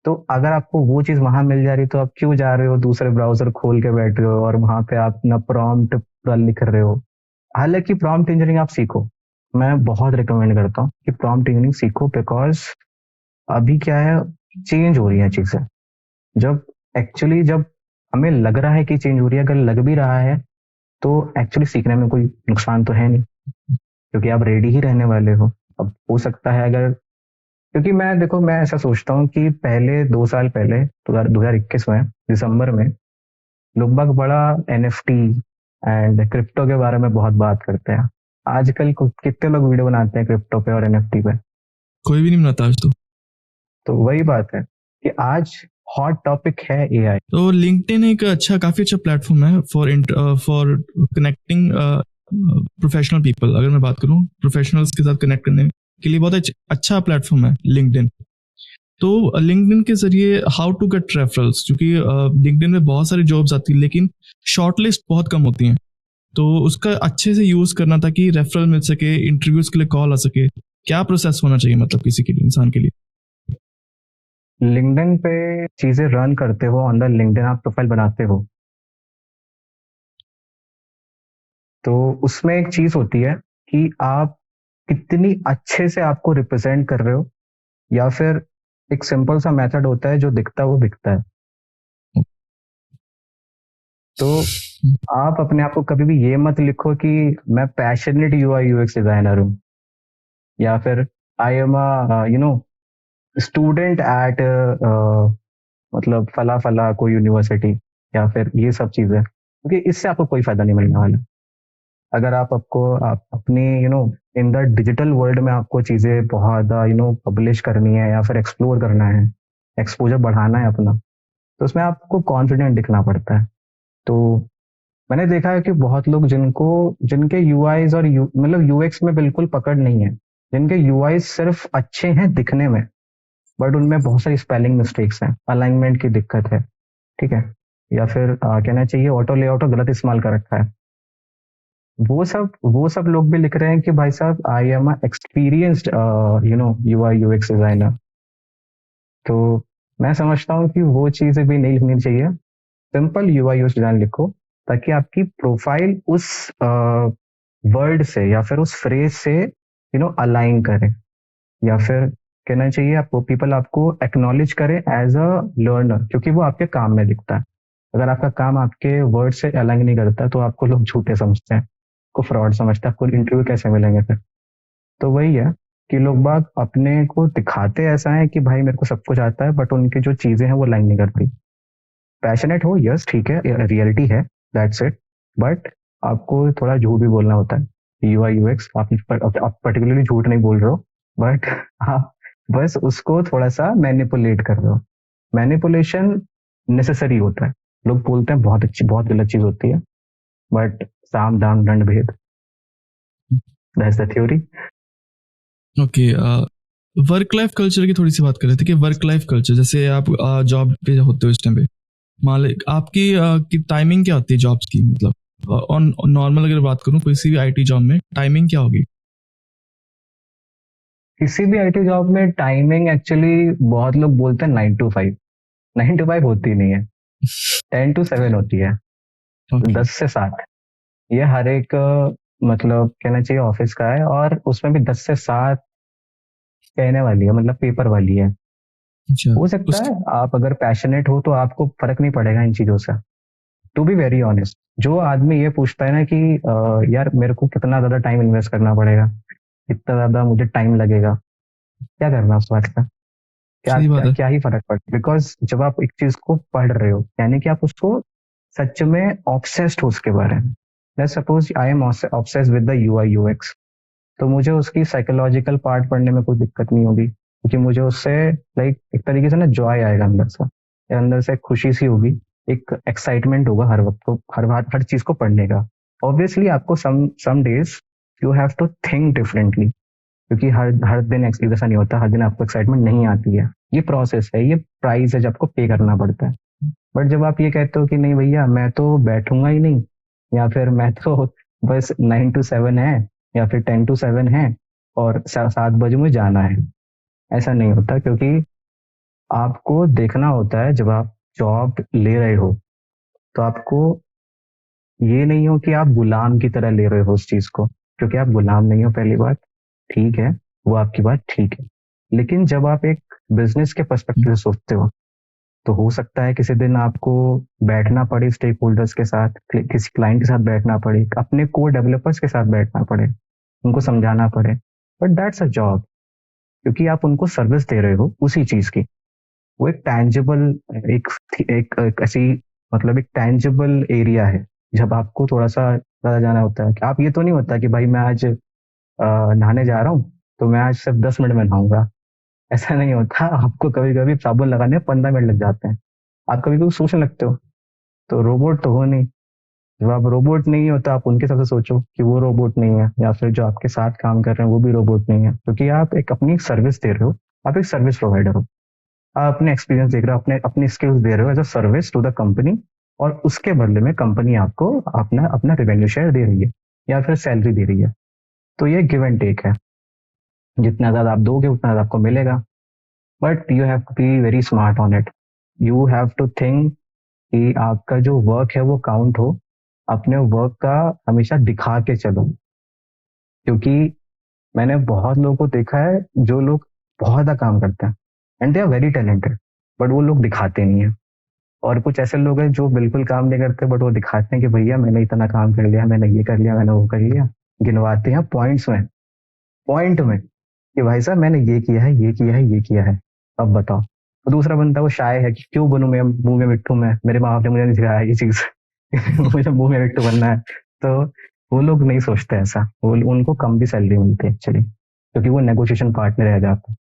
तो अगर आपको वो चीज वहां मिल जा रही तो आप क्यों जा रहे हो दूसरे ब्राउजर खोल के बैठ रहे हो और वहां पे आप अपना प्रॉम्प्ट लिख रहे हो। हालांकि प्रॉम्प्ट इंजीनियरिंग आप सीखो, मैं बहुत रिकमेंड करता हूँ कि प्रॉम्प्ट इंजीनियरिंग सीखो। बिकॉज अभी क्या है, चेंज हो रही है चीजें। जब हमें लग रहा है कि चेंज हो रही है, अगर लग भी रहा है तो एक्चुअली सीखने में कोई नुकसान तो है नहीं, क्योंकि आप रेडी ही रहने वाले हो। अब हो सकता है अगर, क्योंकि मैं देखो, मैं ऐसा सोचता हूँ कि पहले 2 साल पहले 2021 में दिसंबर में लोग बाग बड़ा एनएफटी एंड क्रिप्टो के बारे में बहुत बात करते हैं। आजकल कितने लोग वीडियो बनाते हैं क्रिप्टो पे और एनएफटी पे। कोई भी नहीं बनाता आज तो वही बात है कि आज हॉट टॉपिक है एआई। तो लिंक्डइन एक काफी अच्छा प्लेटफॉर्म है फॉर कनेक्टिंग प्रोफेशनल पीपल। अगर मैं बात करूं प्रोफेशनल्स के साथ कनेक्ट करने के लिए बहुत अच्छा प्लेटफॉर्म है लिंक्डइन। तो लिंक्डइन के जरिए हाउ टू गेट रेफरल्स, क्योंकि लिंक्डइन में बहुत सारी जॉब्स आती है लेकिन शॉर्टलिस्ट बहुत कम होती हैं। तो उसका अच्छे से यूज करना ताकि रेफरल मिल सके, इंटरव्यूज के लिए कॉल आ सके। क्या प्रोसेस होना चाहिए मतलब किसी के लिए, इंसान के लिए? लिंक्डइन पे चीजें रन करते हो, ऑन द लिंक्डइन आप प्रोफाइल बनाते हो, तो उसमें एक चीज होती है कि आप कितनी अच्छे से आपको रिप्रेजेंट कर रहे हो, या फिर एक सिंपल सा मेथड होता है जो दिखता है वो बिकता है। तो आप अपने आप को कभी भी ये मत लिखो कि मैं पैशनेट यूआई यूएक्स डिजाइनर हूँ, या फिर आई एम स्टूडेंट एट मतलब फला फला कोई यूनिवर्सिटी, या फिर ये सब चीजें, क्योंकि इससे आपको कोई फायदा नहीं मिलने वाला। अगर आप अपनी इन द डिजिटल वर्ल्ड में आपको चीजें बहुत पब्लिश करनी है या फिर एक्सप्लोर करना है, एक्सपोजर बढ़ाना है अपना, तो उसमें आपको कॉन्फिडेंट दिखना पड़ता है। तो मैंने देखा है कि बहुत लोग जिनके यूआईज और मतलब यूएक्स में बिल्कुल पकड़ नहीं है, जिनके यूआईज सिर्फ अच्छे हैं दिखने में, बट उनमें बहुत सारी स्पेलिंग मिस्टेक्स हैं, अलाइनमेंट की दिक्कत है, ठीक है, या फिर कहना चाहिए ऑटो लेआउट गलत इस्तेमाल कर रखा है, वो सब लोग भी लिख रहे हैं कि भाई साहब I am experienced UI UX designer. तो मैं समझता हूँ कि वो चीजें भी नहीं लिखनी चाहिए, सिंपल यूआई यूएक्स डिजाइन लिखो, ताकि आपकी प्रोफाइल उस वर्ड से या फिर उस फ्रेज से अलाइन करे, या फिर कहना चाहिए आपको पीपल आपको एक्नॉलेज करे एज अ लर्नर, क्योंकि वो आपके काम में दिखता है। अगर आपका काम आपके वर्ड से अलाइन नहीं करता तो आपको लोग झूठे समझते हैं, को फ्रॉड समझते हैं, आपको इंटरव्यू कैसे मिलेंगे फिर। तो वही है कि लोग बाग अपने को दिखाते ऐसा है कि भाई मेरे को सब कुछ आता है, बट उनकी जो चीजें हैं वो लाइन नहीं करती। पैशनेट हो, यस ठीक है, रियलिटी है, दैट्स इट, बट आपको थोड़ा झूठ भी बोलना होता है। यूआई यूएक्स आप पर्टिकुलरली झूठ नहीं बोल रहे हो, बट आप बस उसको थोड़ा सा मैनिपुलेट कर रहे हो। मैनिपुलेशन नेसेसरी होता है, लोग बोलते हैं बहुत अच्छी बहुत गलत चीज होती है, बट साम दाम दंड भेद, that's the theory. Okay, work life culture की थोड़ी सी बात कर रहे थे कि वर्क लाइफ कल्चर, जैसे आप जॉब पे होते हो इस टाइम पे, मान लो आपकी की टाइमिंग क्या होती है जॉब्स की, मतलब ऑन नॉर्मल अगर बात करूं किसी भी आईटी जॉब में टाइमिंग क्या होगी? किसी भी आईटी जॉब में टाइमिंग एक्चुअली बहुत लोग बोलते हैं 9 to 5, 9 to 5 होती नहीं है, 10 to 7 होती है, Okay. 10 से 7, ये हर एक मतलब कहना चाहिए ऑफिस का है, और उसमें भी 10 से 7 कहने वाली है, मतलब पेपर वाली है। अच्छा, हो सकता है आप अगर पैशनेट हो तो आपको फर्क नहीं पड़ेगा इन चीजों से। टू बी वेरी ऑनेस्ट, जो आदमी ये पूछता है ना कि यार मेरे को कितना ज्यादा टाइम इन्वेस्ट करना पड़ेगा, कितना ज्यादा मुझे टाइम लगेगा, क्या करना उस बात का, क्या सही बात क्या है। क्या ही फर्क पड़ता, बिकॉज जब आप एक चीज को पढ़ रहे हो यानी कि आप उसको सच में ऑब्सेस्ड हो उसके बारे में। Let's suppose I am obsessed with the UI UX, तो मुझे उसकी साइकोलॉजिकल पार्ट पढ़ने में कोई दिक्कत नहीं होगी, क्योंकि मुझे उससे लाइक एक तरीके से ना जॉय आएगा अंदर से, या अंदर से खुशी सी होगी, एक एक्साइटमेंट होगा हर वक्त को, हर चीज को पढ़ने का। ऑब्वियसली आपको some days you have to think differently, क्योंकि हर हर दिन एक जैसा नहीं होता, हर दिन आपको एक्साइटमेंट नहीं आती है, ये प्रोसेस है, ये प्राइस है जो आपको पे करना पड़ता है। बट जब आप ये कहते हो कि नहीं भैया मैं तो बैठूंगा ही नहीं, या फिर मैं तो बस 9 to 7 है, या फिर 10 to 7 है, और 7 बजे मुझे जाना है, ऐसा नहीं होता, क्योंकि आपको देखना होता है जब आप जॉब ले रहे हो, तो आपको ये नहीं हो कि आप गुलाम की तरह ले रहे हो उस चीज को, क्योंकि आप गुलाम नहीं हो, पहली बात, ठीक है, वो आपकी बात ठीक है। लेकिन जब आप एक बिजनेस के पर्सपेक्टिव से सोचते हो, तो हो सकता है किसी दिन आपको बैठना पड़े स्टेक होल्डर्स के साथ, किसी क्लाइंट के साथ बैठना पड़े, अपने कोर डेवलपर्स के साथ बैठना पड़े, उनको समझाना पड़े, बट दैट्स अ जॉब, क्योंकि आप उनको सर्विस दे रहे हो उसी चीज की। वो एक टैंजिबल, एक एक ऐसी मतलब एक टैंजिबल एरिया है। जब आपको थोड़ा सा ज्यादा जाना होता है, कि आप ये तो नहीं होता कि भाई मैं आज नहाने जा रहा हूँ तो मैं आज सिर्फ 10 मिनट में नहाऊंगा, ऐसा नहीं होता। आपको कभी कभी साबुन लगाने में 15 मिनट लग जाते हैं, आप कभी कभी सोचने लगते हो। तो रोबोट तो हो नहीं, जब आप रोबोट नहीं हो तो आप उनके हिसाब से सोचो कि वो रोबोट नहीं है, या फिर जो आपके साथ काम कर रहे हैं वो भी रोबोट नहीं है, क्योंकि आप एक अपनी सर्विस दे रहे हो, आप एक सर्विस प्रोवाइडर हो, आप अपने एक्सपीरियंस देख रहे हो, अपने अपनी स्किल्स दे रहे हो as a service to the company, और उसके बदले में कंपनी आपको अपना अपना रेवेन्यू शेयर दे रही है, या फिर सैलरी दे रही है। तो ये गिव एंड टेक है, जितना ज्यादा आप दोगे उतना ज्यादा आपको मिलेगा, but you have to be very smart on it. You have to think कि आपका जो वर्क है वो काउंट हो, अपने वर्क का हमेशा दिखा के चलो, क्योंकि मैंने बहुत लोगों को देखा है जो लोग बहुत ज्यादा काम करते हैं and they are very talented, but वो लोग दिखाते नहीं है, और कुछ ऐसे लोग हैं जो बिल्कुल काम नहीं करते, बट वो दिखाते हैं कि भैया मैंने इतना काम कर लिया, मैंने ये कर लिया, मैंने वो कर लिया। गिनवाते हैं पॉइंट में कि भाई साहब मैंने ये किया है, ये किया है, ये किया है, अब बताओ। तो दूसरा बंदा वो शाय है कि क्यों बनूं मैं मुंह में मिट्टू, में मेरे माँ बाप ने मुझे नहीं सिखाया ये चीज। मुझे मुंह में मिट्टू बनना है। तो वो लोग नहीं सोचते ऐसा, वो उनको कम भी सैलरी मिलती है एक्चुअली, क्योंकि वो नेगोशिएशन पार्ट में रह जाते हैं।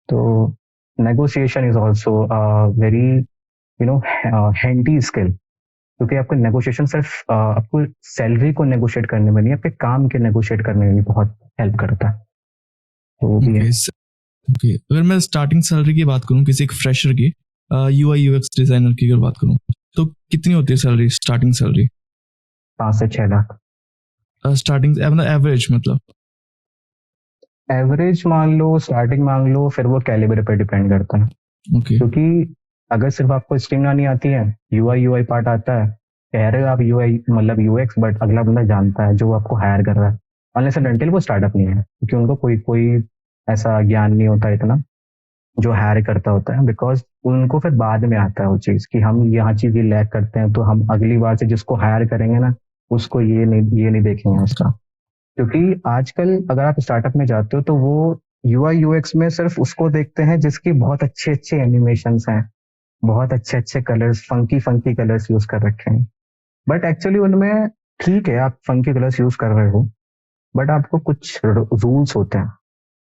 तो negotiation is also very handy skill, क्योंकि आपको नेगोशिएशन सिर्फ आपको सैलरी को नेगोशिएट करने में नहीं, आपके काम के नेगोशिएट करने में भी बहुत हेल्प करता है। तो वो भी है। ओके, अगर मैं स्टार्टिंग सैलरी की बात करूं किसी एक फ्रेशर की, यूआई यूएक्स डिजाइनर की अगर बात करूं, तो कितनी होती है सैलरी, स्टार्टिंग सैलरी? 5 से 6 लाख स्टार्टिंग एवरेज मतलब? एवरेज मान लो, स्टार्टिंग मान लो, फिर वो कैलिबर पे डिपेंड करता है। ओके। क्योंकि अगर सिर्फ आपको स्ट्रिंग आनी आती है, यूआई पार्ट आता है, कह रहे हो आप यूआई मतलब यूएक्स, बट अगला बंदा जानता है जो आपको हायर कर रहा है, अनलेस एंड अनटिल वो स्टार्टअप नहीं है, क्योंकि उनको कोई कोई ऐसा ज्ञान नहीं होता इतना जो हायर करता होता है, बिकॉज उनको फिर बाद में आता है वो चीज कि हम यहाँ चीज ये लैक करते हैं, तो हम अगली बार से जिसको हायर करेंगे ना, उसको ये नहीं देखेंगे उसका। क्योंकि आजकल अगर आप स्टार्टअप में जाते हो तो वो यूआई यूएक्स में सिर्फ उसको देखते हैं जिसकी बहुत अच्छे अच्छे एनिमेशंस हैं, बहुत अच्छे अच्छे colours, funky funky colours use कर रखे हैं। बट एक्चुअली उनमें ठीक है, आप फंकी कलर्स यूज कर रहे हो, बट आपको कुछ रूल्स होते हैं,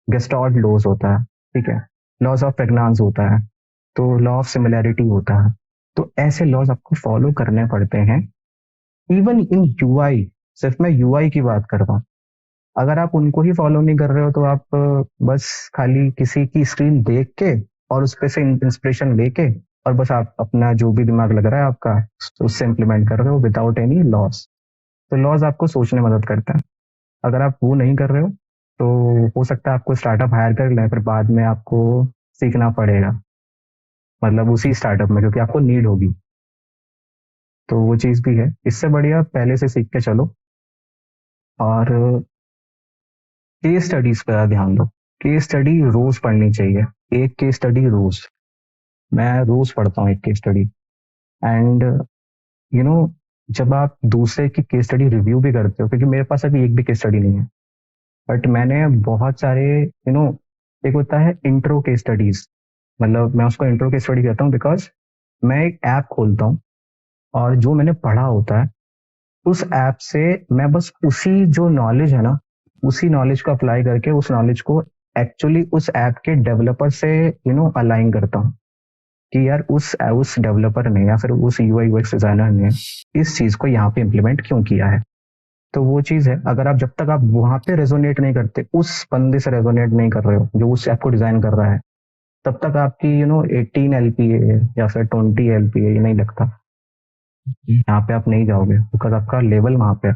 गेस्टॉर्ड लॉज होता है, ठीक है, लॉज ऑफ प्रेगनेंस होता है, तो लॉ ऑफ सिमिलैरिटी होता है। तो ऐसे लॉज आपको फॉलो करने पड़ते हैं इवन इन यूआई। सिर्फ मैं यूआई की बात कर रहा हूँ, अगर आप उनको ही फॉलो नहीं कर रहे हो तो आप बस खाली किसी की स्क्रीन देख के और उस पे से इंस्पिरेशन लेके और बस आप अपना जो भी दिमाग लग रहा है आपका उससे इम्प्लीमेंट कर रहे हो विदाउट एनी लॉस। तो लॉज आपको सोचने में मदद करता है। अगर आप वो नहीं कर रहे हो तो हो सकता है आपको स्टार्टअप हायर कर लें, फिर बाद में आपको सीखना पड़ेगा, मतलब उसी स्टार्टअप में, क्योंकि आपको नीड होगी। तो वो चीज भी है, इससे बढ़िया पहले से सीख के चलो। और केस स्टडीज पर ध्यान दो, केस स्टडी रोज पढ़नी चाहिए, एक केस स्टडी रोज। मैं रोज पढ़ता हूँ एक case study. And you know जब आप दूसरे की केस स्टडी रिव्यू भी करते हो, क्योंकि मेरे पास अभी एक भी केस स्टडी नहीं है, बट मैंने बहुत सारे एक होता है इंट्रो केस स्टडीज, मतलब मैं उसको इंट्रो केस स्टडी कहता हूँ, बिकॉज मैं एक ऐप खोलता हूँ और जो मैंने पढ़ा होता है उस ऐप से मैं बस उसी जो नॉलेज है ना, उसी नॉलेज को अप्लाई करके उस नॉलेज को एक्चुअली उस ऐप के डेवलपर से अलाइन करता हूँ कि यार उस डेवलपर ने या फिर उस यूआई यूएक्स डिजाइनर ने इस चीज को यहाँ पे इम्प्लीमेंट क्यों किया है। तो वो चीज है, अगर आप जब तक आप वहां पे रेजोनेट नहीं करते, उस बंदे से रेजोनेट नहीं कर रहे हो जो उस ऐप को डिजाइन कर रहा है, तब तक आपकी 18 एलपीए या फिर 20 एलपीए नहीं लगता, यहाँ पे आप नहीं जाओगे, बिकॉज आपका लेवल वहां पे है।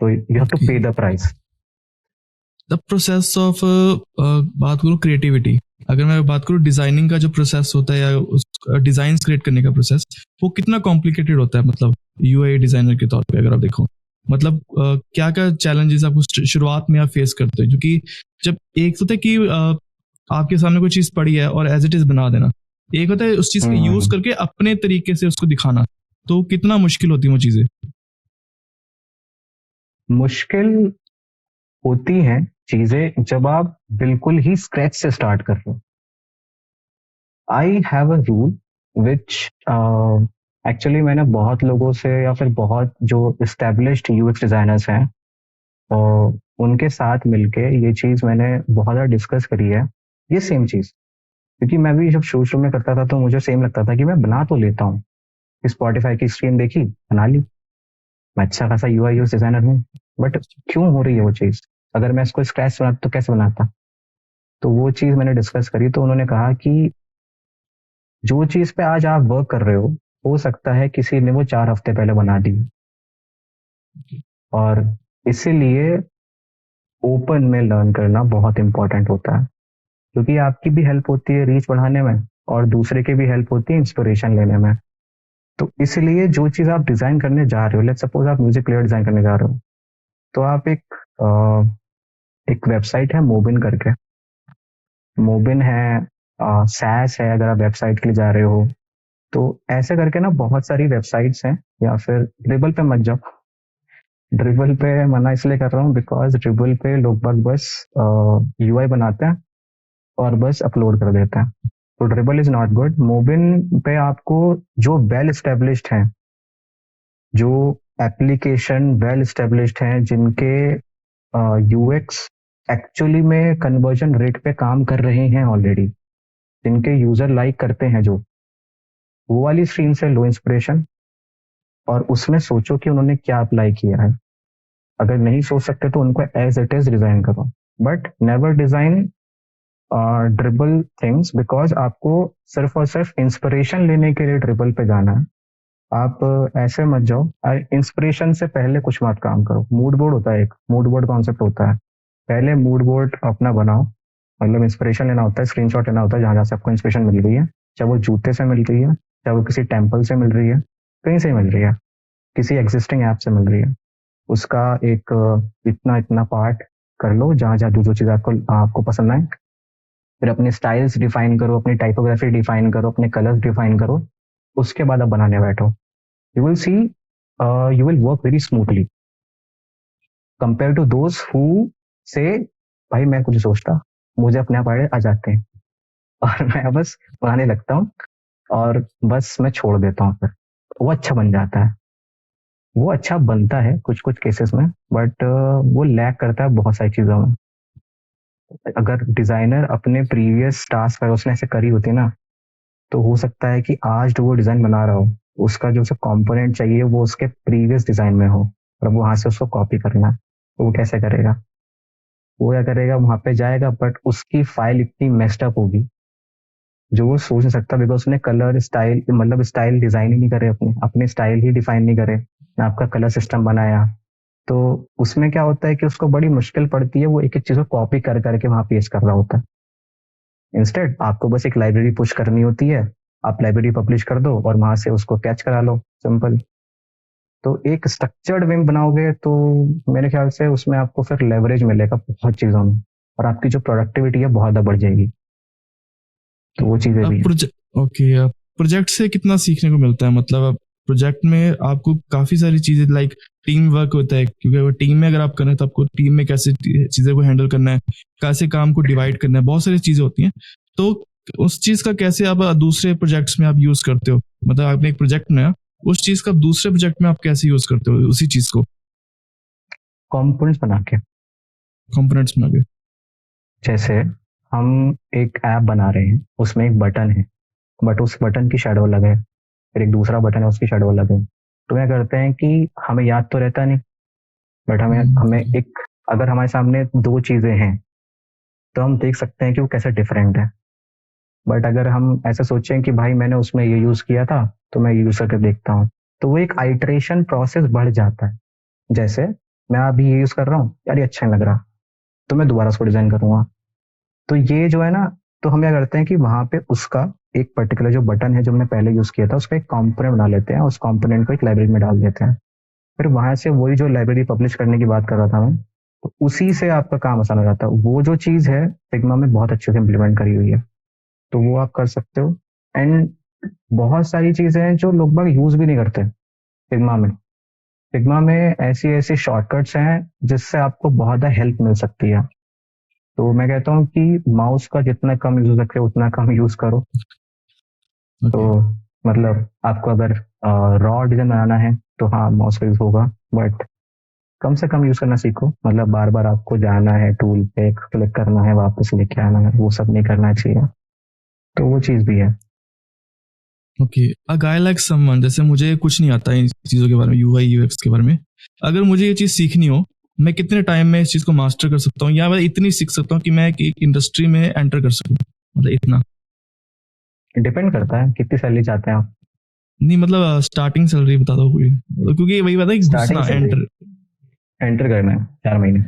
तो यू हैव टू पे the price. The process of बात करूँ क्रिएटिविटी, अगर मैं बात करूँ डिजाइनिंग का जो प्रोसेस होता है या डिजाइन क्रिएट करने का प्रोसेस, वो कितना कॉम्प्लिकेटेड होता है, मतलब यूआई डिजाइनर के तौर पे अगर आप देखो, मतलब क्या क्या चैलेंजेस आपको शुरुआत में आप फेस करते हो? क्योंकि जब एक होता है कि आपके सामने कोई चीज पड़ी है और एज इट इज बना देना, एक होता है उस चीज को यूज करके अपने तरीके से उसको दिखाना, तो कितना मुश्किल होती है वो चीजें? मुश्किल होती हैं चीजें जब आप बिल्कुल ही स्क्रैच से स्टार्ट कर रहे हो। I have a rule which actually मैंने बहुत लोगों से या फिर बहुत जो एस्टेब्लिश्ड यूएक्स डिजाइनर्स हैं और उनके साथ मिलके ये चीज मैंने बहुत ज़्यादा डिस्कस करी है, ये सेम चीज। क्योंकि मैं भी जब शुरू में करता था तो मुझे सेम लगता था कि मैं बना तो लेता हूँ, स्पॉटिफाई की स्क्रीन देखी बना ली, मैं अच्छा खासा यूआई यूएक्स डिजाइनर हूँ, बट क्यों हो रही है वो चीज? अगर मैं इसको स्क्रैच बनाता तो कैसे बनाता? तो वो चीज मैंने डिस्कस करी, तो उन्होंने कहा कि जो चीज पे आज आप वर्क कर रहे हो सकता है किसी ने वो 4 हफ्ते पहले बना दी, और इसीलिए ओपन में लर्न करना बहुत इंपॉर्टेंट होता है, क्योंकि आपकी भी हेल्प होती है रीच बढ़ाने में और दूसरे की भी हेल्प होती है इंस्पिरेशन लेने में। तो इसलिए जो चीज आप डिजाइन करने जा रहे हो, लेट्स सपोज आप म्यूजिक प्लेयर डिजाइन करने जा रहे हो, तो आप एक वेबसाइट है मोबिन करके, मोबिन है, सैस है अगर आप वेबसाइट के लिए जा रहे हो, तो ऐसे करके ना बहुत सारी वेबसाइट्स हैं, या फिर ड्रिबल पे मत जाओ। ड्रिबल पे मना इसलिए कर रहा हूँ बिकॉज ड्रिबल पे लोग बाग बस यूआई बनाते हैं और बस अपलोड कर देते हैं। तो Dribbble is not good. Mobbin पे आपको जो वेल एस्टेब्लिश्ड हैं, जो एप्लीकेशन वेल एस्टेब्लिश्ड हैं, जिनके यूएक्स एक्चुअली में कन्वर्जन रेट पे काम कर रहे हैं ऑलरेडी, जिनके यूजर लाइक करते हैं, जो वो वाली स्ट्रीम से लो इंस्पिरेशन, और उसमें सोचो कि उन्होंने क्या अप्लाई किया है। अगर नहीं सोच सकते तो उनको एज इट इज डिजाइन करो, but never design Dribbble things, because आपको सिर्फ और सिर्फ इंस्पिरेशन लेने के लिए ड्रिबल पे जाना है। आप ऐसे मत जाओ, इंस्पिरेशन से पहले कुछ मत काम करो। मूड बोर्ड होता है, एक मूड बोर्ड कॉन्सेप्ट होता है, पहले मूड बोर्ड अपना बनाओ। मतलब इंस्पिरेशन लेना होता है, स्क्रीनशॉट लेना होता है जहाँ जहाँ से आपको इंस्पिरेशन मिल रही है, चाहे वो जूते से मिल रही है, चाहे वो किसी टेम्पल से मिल रही है, कहीं से मिल रही है, किसी एग्जिस्टिंग ऐप से मिल रही है। उसका एक इतना इतना पार्ट कर लो जहाँ जहाँ जो जो चीज़ आपको आपको पसंद आए। फिर अपने स्टाइल्स डिफाइन करो, अपनी टाइपोग्राफी डिफाइन करो, अपने कलर्स डिफाइन करो। उसके बाद आप बनाने बैठो, you will see you will work very smoothly compare to those who से भाई मैं कुछ सोचता, मुझे अपने आप आइडिया आ जाते हैं और मैं बस बनाने लगता हूँ और बस मैं छोड़ देता हूँ। फिर वो अच्छा बन जाता है, वो अच्छा बनता है कुछ कुछ केसेस में, बट वो लैग करता है बहुत सारी चीज़ों में। अगर डिजाइनर अपने प्रीवियस टास्क पर उसने ऐसे करी होती ना, तो हो सकता है कि आज जो वो डिजाइन बना रहा हो, उसका जो उसे कंपोनेंट चाहिए वो उसके प्रीवियस डिजाइन में हो, और वो वहां से उसको कॉपी करना है। तो वो कैसे करेगा? वो क्या करेगा, वहां पे जाएगा बट उसकी फाइल इतनी मेस्ड अप होगी जो वो सोच नहीं सकता, बिकॉज उसने कलर स्टाइल मतलब स्टाइल डिजाइन ही नहीं करे, अपने अपने स्टाइल ही डिफाइन नहीं करे ना, आपका कलर सिस्टम बनाया। तो उसमें क्या होता है कि उसको बड़ी मुश्किल पड़ती है, वो एक एक चीज को कॉपी कर करके वहां पेस्ट कर रहा होता है। इंस्टेड आपको बस एक लाइब्रेरी पुश करनी होती है, आप लाइब्रेरी पब्लिश कर दो और वहां से उसको कैच करा लो, सिंपल। तो एक स्ट्रक्चर्ड विम बनाओगे तो मेरे ख्याल से उसमें आपको फिर लेवरेज मिलेगा बहुत चीजों में, और आपकी जो प्रोडक्टिविटी है बहुत ज्यादा बढ़ जाएगी। तो वो चीजें भी अब हैं। ओके, प्रोजेक्ट से कितना सीखने को मिलता है? मतलब प्रोजेक्ट में आपको काफी सारी चीजें लाइक टीम वर्क होता है, क्योंकि अगर टीम में अगर आप करें तो आपको टीम में कैसे चीजें को हैंडल करना है, कैसे काम को डिवाइड करना है, बहुत सारी चीजें होती हैं। तो उस चीज का कैसे आप दूसरे प्रोजेक्ट्स में आप यूज करते हो? मतलब आपने एक प्रोजेक्ट बनाया, उस चीज का दूसरे प्रोजेक्ट में आप कैसे यूज करते हो उसी चीज को, कंपोनेंट्स बना के। कंपोनेंट्स बना के? जैसे हम एक ऐप बना रहे हैं, उसमें एक बटन है, बट उस बटन की शेडो अलग है, फिर एक दूसरा बटन है उसकी शेडो अलग है। तो क्या करते हैं कि हमें याद तो रहता नहीं, बट हमें हमें एक, अगर हमारे सामने दो चीजें हैं तो हम देख सकते हैं कि वो कैसे डिफरेंट है। बट अगर हम ऐसे सोचें कि भाई मैंने उसमें ये यूज किया था तो मैं यूज करके देखता हूँ, तो वो एक आइटरेशन प्रोसेस बढ़ जाता है। जैसे मैं अभी ये यूज कर रहा हूँ, यार ये अच्छा नहीं लग रहा, तो मैं दोबारा उसको डिजाइन करूंगा। तो ये जो है ना, तो हम क्या करते हैं कि वहां पे उसका एक पर्टिकुलर जो बटन है जो हमने पहले यूज किया था, उसका एक कंपोनेंट बना लेते हैं, उस कंपोनेंट को एक लाइब्रेरी में डाल देते हैं। फिर वहां से वही जो लाइब्रेरी पब्लिश करने की बात कर रहा था मैं, तो उसी से आपका काम आसान हो जाता है। वो जो चीज है फिग्मा में बहुत अच्छे से इम्प्लीमेंट करी हुई है, तो वो आप कर सकते हो। एंड बहुत सारी चीजें हैं जो लोग बाग यूज भी नहीं करते फिग्मा में। फिग्मा में ऐसी ऐसी शॉर्टकट्स हैं जिससे आपको बहुत ज्यादा हेल्प मिल सकती है। तो मैं कहता हूँ कि माउस का जितना कम यूज हो सके उतना कम यूज करो। तो ओके। मतलब आपको अगर रॉ डिजाइन बनाना है तो हाँ माउस का यूज होगा, बट कम से कम यूज करना सीखो। मतलब बार बार आपको जाना है टूल पे, क्लिक करना है, वापस लेके आना है, वो सब नहीं करना चाहिए। तो वो चीज भी है। ओके, अ गाय लाइक समवन, जैसे मुझे कुछ नहीं आता इन चीज़ों के बारे में, यूआई यूएक्स के बारे में, अगर मुझे ये चीज़ सीखनी हो, मैं कितने टाइम में इस चीज़ को मास्टर कर सकता हूँ, या मैं इतनी सीख सकता हूँ कि मैं एक इंडस्ट्री में एंटर कर सकूँ? मतलब इतना डिपेंड करता है कितनी सैलरी चाहते हैं आप। नहीं, मतलब स्टार्टिंग सैलरी बता दो कोई, मतलब क्योंकि वही बात है कि स्टार्टिंग घुसना सैलरी एंटर। एंटर करना है 4 महीने।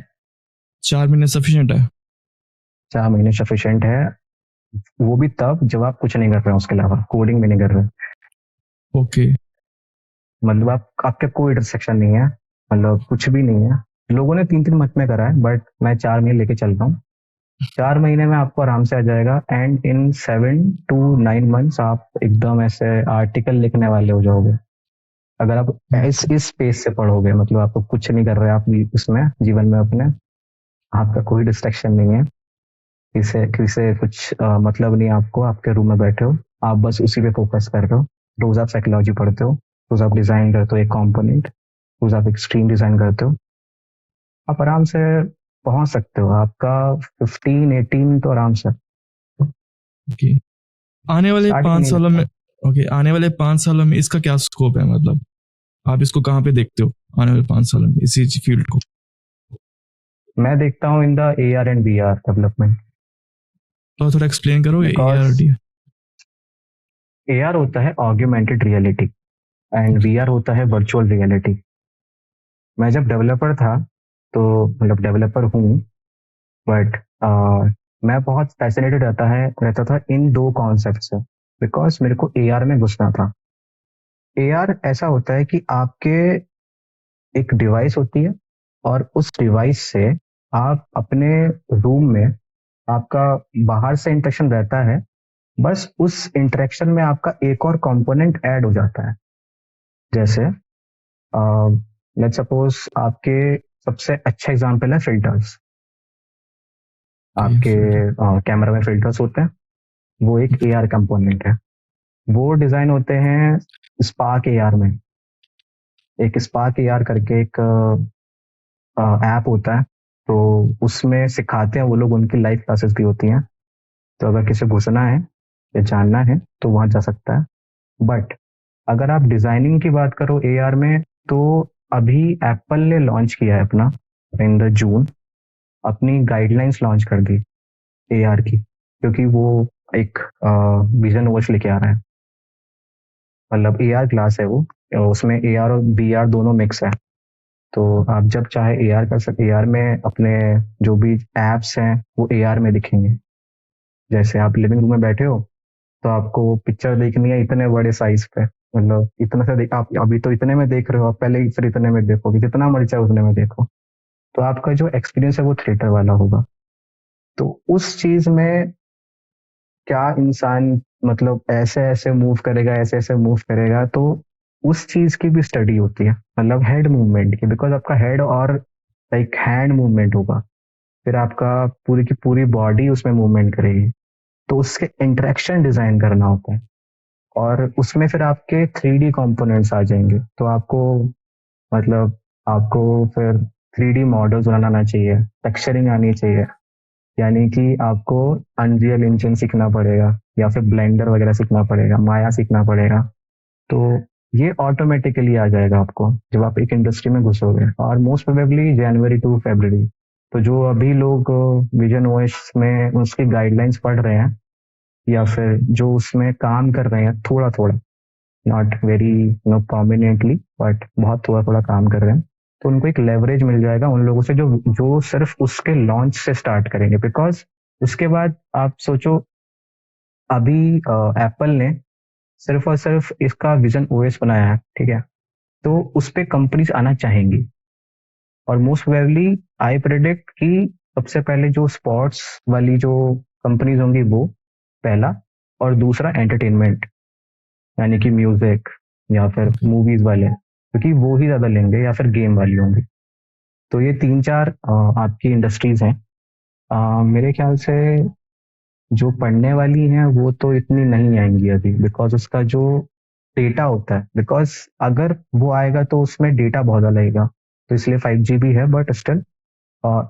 4 महीने सफिशिएंट है? 4 महीने सफिशियंट है, वो भी तब जब आप कुछ नहीं कर रहे हो, उसके अलावा कोडिंग भी नहीं कर रहे। ओके। मतलब आप आपके कोई इंटरसेक्शन नहीं है, मतलब कुछ भी नहीं है। लोगों ने 3 3 मंथ में करा है, बट मैं 4 महीने लेके चल रहा हूँ। 4 महीने में आपको आराम से आ जाएगा, एंड इन 7 to 9 months आप एकदम ऐसे आर्टिकल लिखने वाले हो जाओगे, अगर आप इस स्पेस से पढ़ोगे। मतलब आपको कुछ नहीं कर रहे आप उसमें जीवन में अपने, आपका कोई डिस्ट्रैक्शन नहीं है, किसे किसे कुछ मतलब नहीं आपको, आपके रूम में बैठे हो, आप बस उसी पे फोकस कर रहे हो। रोज आप साइकोलॉजी पढ़ते हो, रोज आप डिजाइन करते हो एक कंपोनेंट, रोज आप एक स्क्रीन डिजाइन करते हो, आप आराम से पहुंच सकते हो। आपका 15-18 तो आराम से ओके, आने वाले स्टार्ट ही 5 नहीं सालों में, लगता। ओके, आने वाले 5 सालों में इसका क्या स्कोप है? मतलब आप इसको कहाँ पे देखते हो आने वाले 5 सालों में इसी फील्ड को? मैं देखता हूँ in the AR and VR development, तो थोड़ा एक्सप्लेन करोगे ए बिकॉज आर डी? AR होता है ऑग्यूमेंटेड रियलिटी एंड VR होता है वर्चुअल रियलिटी। मैं जब डेवलपर था, तो मतलब डेवलपर हूँ, बट मैं बहुत फैसिनेटेड रहता था इन दो कॉन्सेप्ट से, बिकॉज मेरे को AR में घुसना था। AR ऐसा होता है कि आपके एक डिवाइस होती है, और उस डिवाइस से आप अपने रूम में, आपका बाहर से इंटरेक्शन रहता है, बस उस इंटरेक्शन में आपका एक और कंपोनेंट ऐड हो जाता है। जैसे लेट्स सपोज आपके सबसे अच्छा एग्जांपल है फिल्टर्स। आपके कैमरा में फिल्टर्स होते हैं, वो एक AR कंपोनेंट है। वो डिजाइन होते हैं स्पार्क AR में। एक स्पार्क AR करके एक ऐप होता है, तो उसमें सिखाते हैं वो लोग, उनकी लाइव क्लासेस भी होती हैं। तो अगर किसी को घुसना है या जानना है तो वहां जा सकता है। बट अगर आप डिजाइनिंग की बात करो AR में, तो अभी एप्पल ने लॉन्च किया है अपना, इन द जून अपनी गाइडलाइंस लॉन्च कर दी AR की, क्योंकि वो एक विजन वॉच लेके आ रहा है। मतलब AR ग्लास है वो, उसमें AR और VR दोनों मिक्स है। तो आप जब चाहे AR कर सकते, AR में अपने जो भी एप्स हैं वो AR में दिखेंगे। जैसे आप लिविंग रूम में बैठे हो, तो आपको पिक्चर देखनी है इतने बड़े साइज पे, मतलब इतना से देख, आप अभी तो इतने में देख रहे हो, आप पहले फिर इतने में देखोगे, जितना मर्जी चाहे उतने में देखो। तो आपका जो एक्सपीरियंस है वो थिएटर वाला होगा। तो उस चीज में क्या इंसान मतलब ऐसे ऐसे मूव करेगा, ऐसे ऐसे मूव करेगा, तो उस चीज की भी स्टडी होती है, मतलब हेड मूवमेंट की, बिकॉज आपका हेड और लाइक हैंड मूवमेंट होगा, फिर आपका पूरी की पूरी बॉडी उसमें मूवमेंट करेगी। तो उसके इंटरेक्शन डिजाइन करना होता है, और उसमें फिर आपके 3D कंपोनेंट्स आ जाएंगे। तो आपको मतलब आपको फिर 3D मॉडल्स बनाना आना चाहिए, टेक्सचरिंग आनी चाहिए, यानी कि आपको अनरियल इंजन सीखना पड़ेगा, या फिर ब्लेंडर वगैरह सीखना पड़ेगा, माया सीखना पड़ेगा। तो ये ऑटोमेटिकली आ जाएगा आपको जब आप एक इंडस्ट्री में घुसोगे, और मोस्ट प्रोबेबली जनवरी टू फरवरी। तो जो अभी लोग विजन ओएस में उसकी गाइडलाइंस पढ़ रहे हैं, या फिर जो उसमें काम कर रहे हैं थोड़ा थोड़ा, नॉट वेरी प्रोमिनेंटली, बट बहुत थोड़ा थोड़ा काम कर रहे हैं, तो उनको एक लेवरेज मिल जाएगा उन लोगों से जो जो सिर्फ उसके लॉन्च से स्टार्ट करेंगे। बिकॉज उसके बाद आप सोचो, अभी एप्पल ने सिर्फ और सिर्फ इसका विजन ओएस बनाया है, ठीक है, तो उस पे कंपनीज आना चाहेंगी, और मोस्ट प्रोबेबली आई प्रेडिक्ट कि सबसे पहले जो स्पोर्ट्स वाली जो कंपनीज होंगी वो पहला, और दूसरा एंटरटेनमेंट, यानी कि म्यूजिक या फिर मूवीज वाले, क्योंकि वो ही ज्यादा लेंगे, या फिर गेम वाली होंगी। तो ये 3-4 आपकी इंडस्ट्रीज हैं। मेरे ख्याल से जो पढ़ने वाली हैं वो तो इतनी नहीं आएंगी अभी, बिकॉज उसका जो डेटा होता है, बिकॉज अगर वो आएगा तो उसमें डेटा बहुत ज्यादा लगेगा, तो इसलिए 5G भी है, but still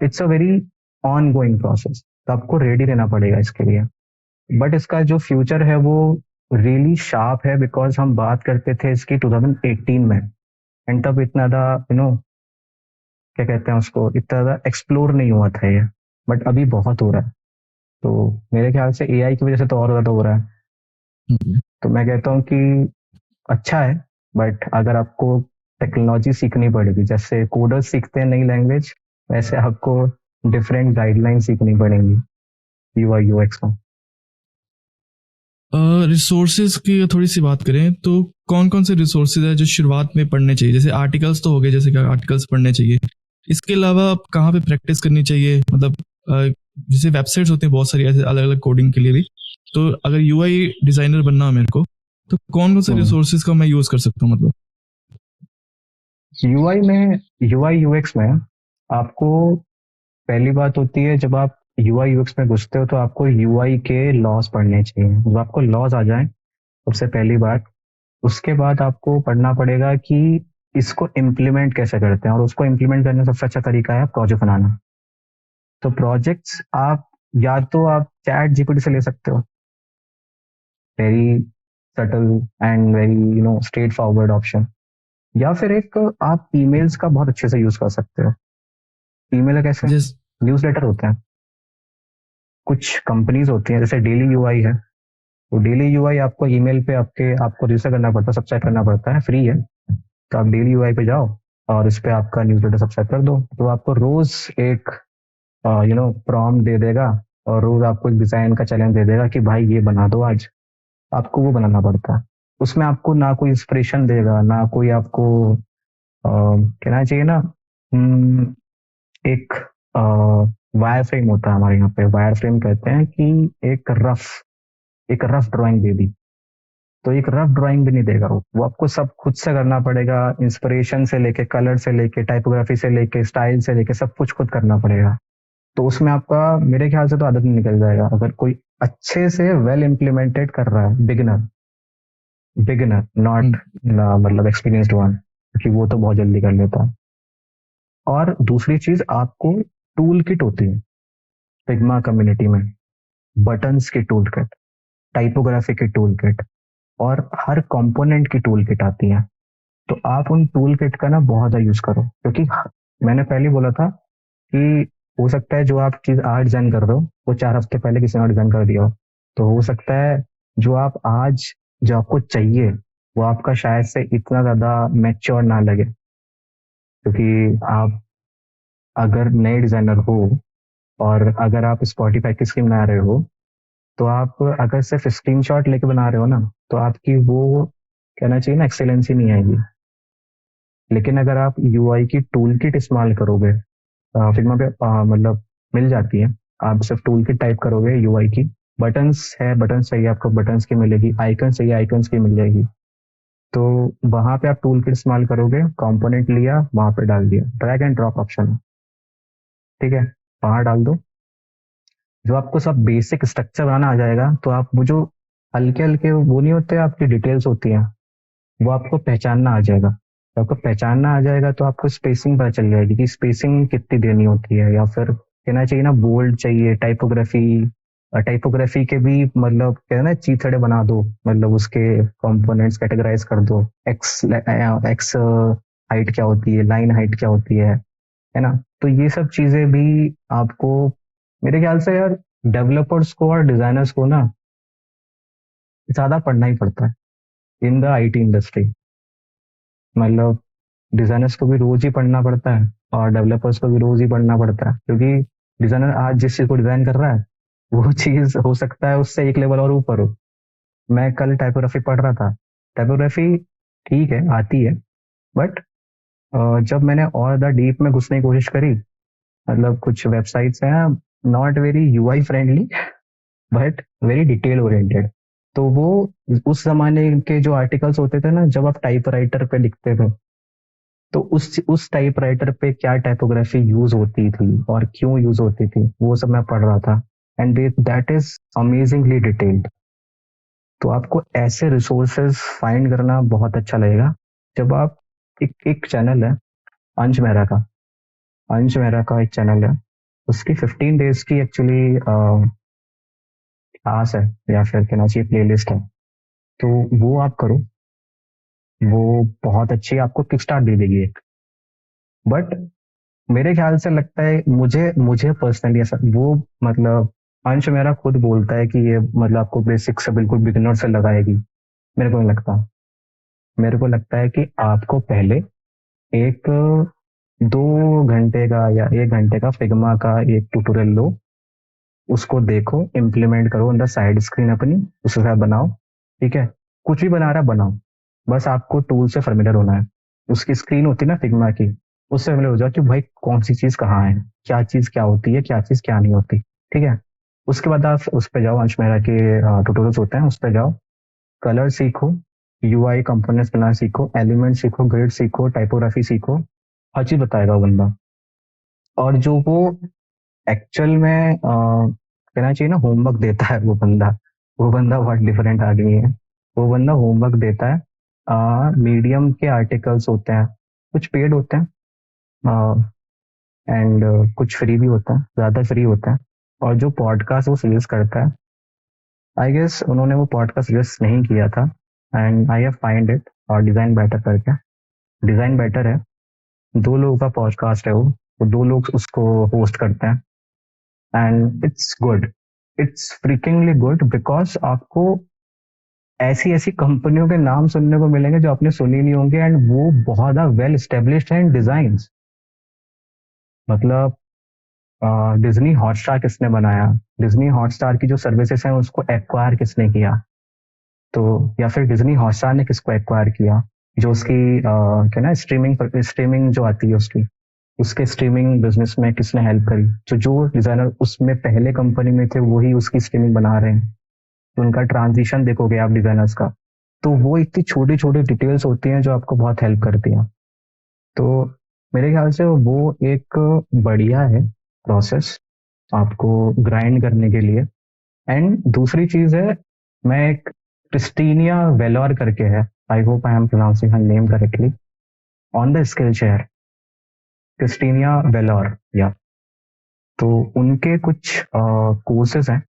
it's a very on going process, तो आपको रेडी रहना पड़ेगा इसके लिए। बट इसका जो फ्यूचर है वो रियली शार्प है, बिकॉज हम बात करते थे इसकी 2018 में, एंड तब इतना ज्यादा क्या कहते हैं उसको, इतना ज्यादा एक्सप्लोर नहीं हुआ था ये, बट अभी बहुत हो रहा है। तो मेरे ख्याल से AI की वजह से तो और ज्यादा हो रहा है। तो मैं कहता हूँ कि अच्छा है, बट अगर आपको टेक्नोलॉजी सीखनी पड़ेगी, जैसे कोडर्स सीखते हैं नई लैंग्वेज, वैसे आपको डिफरेंट गाइडलाइन सीखनी पड़ेंगी UI UX में। रिसोर्सेज की थोड़ी सी बात करें तो कौन कौन से रिसोर्सेज है जो शुरुआत में पढ़ने चाहिए? जैसे आर्टिकल्स तो हो गए, जैसे कि आर्टिकल्स पढ़ने चाहिए, इसके अलावा आप कहाँ पे प्रैक्टिस करनी चाहिए? मतलब जैसे वेबसाइट्स होते हैं बहुत सारी ऐसे अलग अलग कोडिंग के लिए भी, तो अगर यूआई डिजाइनर बनना हो मेरे को, तो कौन कौन से रिसोर्सेज का मैं यूज कर सकता हूँ? मतलब यूआई यूएक्स में आपको पहली बात होती है, जब आप यूआई यूएक्स में घुसते हो तो आपको यूआई के लॉज पढ़ने चाहिए। जब आपको लॉज आ जाए सबसे पहली बात, उसके बाद आपको पढ़ना पड़ेगा कि इसको इम्प्लीमेंट कैसे करते हैं, और उसको इम्प्लीमेंट करने का सबसे अच्छा तरीका है प्रोजेक्ट बनाना। तो प्रोजेक्ट्स आप या तो आप चैट जीपीटी से ले सकते हो, very subtle and very straight forward option, या फिर एक आप ईमेल्स का बहुत अच्छे से यूज कर सकते हो। ईमेल कैसे? जिस न्यूज़लेटर होते हैं, कुछ कंपनीज होती हैं, जैसे डेली यूआई है, तो डेली यूआई आपको ईमेल पे आपको रजिस्टर करना पड़ता है, सब्सक्राइब करना पड़ता है, फ्री है। तो आप डेली यूआई पे जाओ और इस पे आपका न्यूज़लेटर सब्सक्राइब कर दो, तो आपको रोज एक प्रॉम्प्ट दे देगा, और रोज आपको एक डिजाइन का चैलेंज दे देगा कि भाई ये बना दो आज। आपको वो बनाना पड़ता है। उसमें आपको ना कोई इंस्पिरेशन देगा, ना कोई आपको कहना चाहिए ना, एक वायर फ्रेम होता है हमारे यहाँ पे, वायर फ्रेम कहते हैं कि एक रफ ड्राइंग दे दी, तो एक रफ ड्राइंग भी नहीं देगा वो आपको सब खुद से करना पड़ेगा। इंस्पिरेशन से लेके, कलर से लेके, टाइपोग्राफी से लेके, स्टाइल से लेके, सब कुछ खुद करना पड़ेगा। तो उसमें आपका मेरे ख्याल से तो आदत नहीं निकल जाएगा, अगर कोई अच्छे से वेल इम्प्लीमेंटेड कर रहा है, बिगिनर बिगिनर नॉट मतलब एक्सपीरियंस्ड वन, क्योंकि वो तो बहुत जल्दी कर लेता है। और दूसरी चीज, आपको टूल किट होती है फिग्मा कम्युनिटी में, बटन्स की टूल किट, टाइपोग्राफी की टूल किट, और हर कंपोनेंट की टूल किट आती है। तो आप उन टूल किट का ना बहुत यूज करो, क्योंकि मैंने पहले बोला था कि हो सकता है जो आप चीज आज डिजाइन कर रहे हो वो 4 हफ्ते पहले किसी ने डिजाइन कर दिया हो। तो हो सकता है जो आप आज जो आपको चाहिए वो आपका शायद से इतना ज्यादा मैच्योर ना लगे, क्योंकि आप अगर नए डिजाइनर हो और अगर आप स्पॉटिफाई की स्कीम बना रहे हो, तो आप अगर सिर्फ स्क्रीनशॉट लेके बना रहे हो ना, तो आपकी वो कहना चाहिए ना एक्सेलेंसी नहीं आएगी। लेकिन अगर आप यूआई की टूल किट इस्तेमाल करोगे, फिग्मा पे मतलब मिल जाती है, आप सिर्फ टूल किट टाइप करोगे यूआई की, बटन्स है, बटन्स चाहिए आपको, बटन्स की मिलेगी, आइकन चाहिए, आइकन्स की मिल जाएगी। तो वहां पे आप टूल किट इस्तेमाल करोगे, कंपोनेंट लिया, वहां पे डाल दिया, ड्रैग एंड ड्रॉप ऑप्शन है, ठीक है, वहां डाल दो। जो आपको सब बेसिक स्ट्रक्चर बनाना आ जाएगा, तो आप वो जो हल्के हल्के वो नहीं होते, आपकी डिटेल्स होती हैं, वो आपको पहचानना आ जाएगा। तो आपको पहचानना आ जाएगा तो आपको स्पेसिंग पता चल जाएगी कि स्पेसिंग कितनी देनी होती है, या फिर कहना चाहिए ना बोल्ड चाहिए, टाइपोग्राफी के भी मतलब कहते हैं ना चीथड़े बना दो, मतलब उसके कंपोनेंट्स कैटेगराइज कर दो, एक्स हाइट क्या होती है, लाइन हाइट क्या होती है ना। तो ये सब चीजें भी आपको मेरे ख्याल से यार डेवलपर्स को और डिजाइनर्स को ना ज्यादा पढ़ना ही पड़ता है इन द आईटी इंडस्ट्री। मतलब डिजाइनर्स को भी रोज ही पढ़ना पड़ता है और डेवलपर्स को भी रोज ही पढ़ना पड़ता है, क्योंकि डिजाइनर आज जिस चीज को डिजाइन कर रहा है वो चीज हो सकता है उससे एक लेवल और ऊपर हो। मैं कल टाइपोग्राफी पढ़ रहा था, टाइपोग्राफी ठीक है आती है, बट जब मैंने और ज़्यादा डीप में घुसने की कोशिश करी, मतलब कुछ वेबसाइट्स हैं not very UI friendly but very detail oriented, तो वो उस जमाने के जो आर्टिकल्स होते थे ना, जब आप टाइपराइटर पे लिखते थे, तो उस टाइपराइटर पे क्या टाइपोग्राफी यूज होती थी और क्यों यूज होती थी, वो सब मैं पढ़ रहा था, and that is amazingly detailed. तो आपको ऐसे रिसोर्सेज फाइंड करना बहुत अच्छा लगेगा। जब आप एक चैनल है अंश मेहरा का एक चैनल है, उसकी 15 डेज की एक्चुअली क्लास है, या फिर कहना चाहिए प्लेलिस्ट है, तो वो आप करो, वो बहुत अच्छी आपको किक स्टार्ट दे देगी एक। बट मेरे ख्याल से लगता है, मुझे मुझे पर्सनली ऐसा वो मतलब अंश मेरा खुद बोलता है कि ये मतलब आपको बेसिक से बिल्कुल बिगिनर से लगाएगी। मेरे को नहीं लगता। मेरे को लगता है कि आपको पहले एक 2 घंटे का या 1 घंटे का फिग्मा का एक ट्यूटोरियल लो, उसको देखो, इम्प्लीमेंट करो अंदर साइड स्क्रीन अपनी, उसके साथ बनाओ, ठीक है, कुछ भी बना रहा है बनाओ, बस आपको टूल से फेमिलियर होना है। उसकी स्क्रीन होती है ना फिग्मा की, उससे फेमिलियर हो जाओ कि भाई कौन सी चीज कहाँ है, क्या चीज क्या होती है, क्या चीज क्या नहीं होती। ठीक है। उसके बाद आप उस पे जाओ, अंश मेहरा के ट्यूटोरियल्स होते हैं, उस पे जाओ, कलर सीखो, यूआई कंपोनेंट्स बनाना सीखो, एलिमेंट सीखो, ग्रिड सीखो, टाइपोग्राफी सीखो, हर चीज बताएगा वो बंदा। और जो वो एक्चुअल में कहना चाहिए ना होमवर्क देता है वो बंदा बहुत डिफरेंट आदमी है। वो बंदा होमवर्क देता है, मीडियम के आर्टिकल्स होते हैं, कुछ पेड होते हैं एंड कुछ फ्री भी होता है, ज्यादा फ्री होता है। और जो पॉडकास्ट वो सजेस्ट करता है, आई गेस उन्होंने वो पॉडकास्ट सजेस्ट नहीं किया था, and I have find it और डिजाइन बेटर करके। डिजाइन बेटर है, 2 लोगों का पॉडकास्ट है वो 2 लोग उसको होस्ट करते हैं, and it's good, it's freakingly good, because आपको ऐसी ऐसी कंपनियों के नाम सुनने को मिलेंगे जो आपने सुनी नहीं होंगे, एंड वो बहुत वेल एस्टेब्लिश्ड है इन डिजाइन। मतलब डिज्नी हॉटस्टार किसने बनाया, डिज्नी हॉटस्टार की जो सर्विसेज हैं उसको एक्वायर किसने किया, तो या फिर डिज्नी हॉटस्टार ने किसको एक्वायर किया, जो उसकी क्या ना स्ट्रीमिंग जो आती है उसके स्ट्रीमिंग बिजनेस में किसने हेल्प करी, जो डिजाइनर उसमें पहले कंपनी में थे वही उसकी स्ट्रीमिंग बना रहे हैं, तो उनका ट्रांजिशन देखोगे आप डिजाइनर्स का, तो वो इतनी छोटी छोटी डिटेल्स होती हैं जो आपको बहुत हेल्प करती हैं। तो मेरे ख्याल से वो एक बढ़िया है प्रोसेस आपको ग्राइंड करने के लिए। एंड दूसरी चीज है, मैं एक क्रिस्टीनिया वेलोर करके है, I hope I am pronouncing her name correctly, on the Skillshare, Christinia Valor, या तो उनके कुछ कोर्सेज हैं,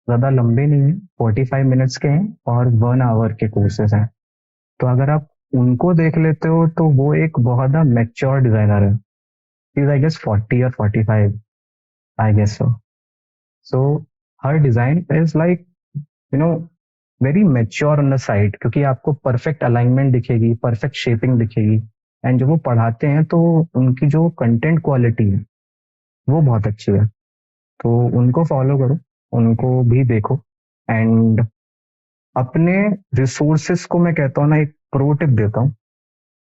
ज्यादा लंबे नहीं है, 45 मिनट्स के हैं और 1 आवर के कोर्सेज हैं। तो अगर आप उनको देख लेते हो तो वो एक बहुत मैच्योर डिजाइनर है, इज आई गेस 40 और 45, I guess so her design is like you know very mature on the side, क्योंकि आपको परफेक्ट अलाइनमेंट दिखेगी, परफेक्ट शेपिंग दिखेगी, एंड जब वो पढ़ाते हैं तो उनकी जो कंटेंट क्वालिटी है वो बहुत अच्छी है, तो उनको फॉलो करो, उनको भी देखो। एंड अपने रिसोर्सेस को मैं कहता हूँ ना, एक प्रो टिप देता हूँ,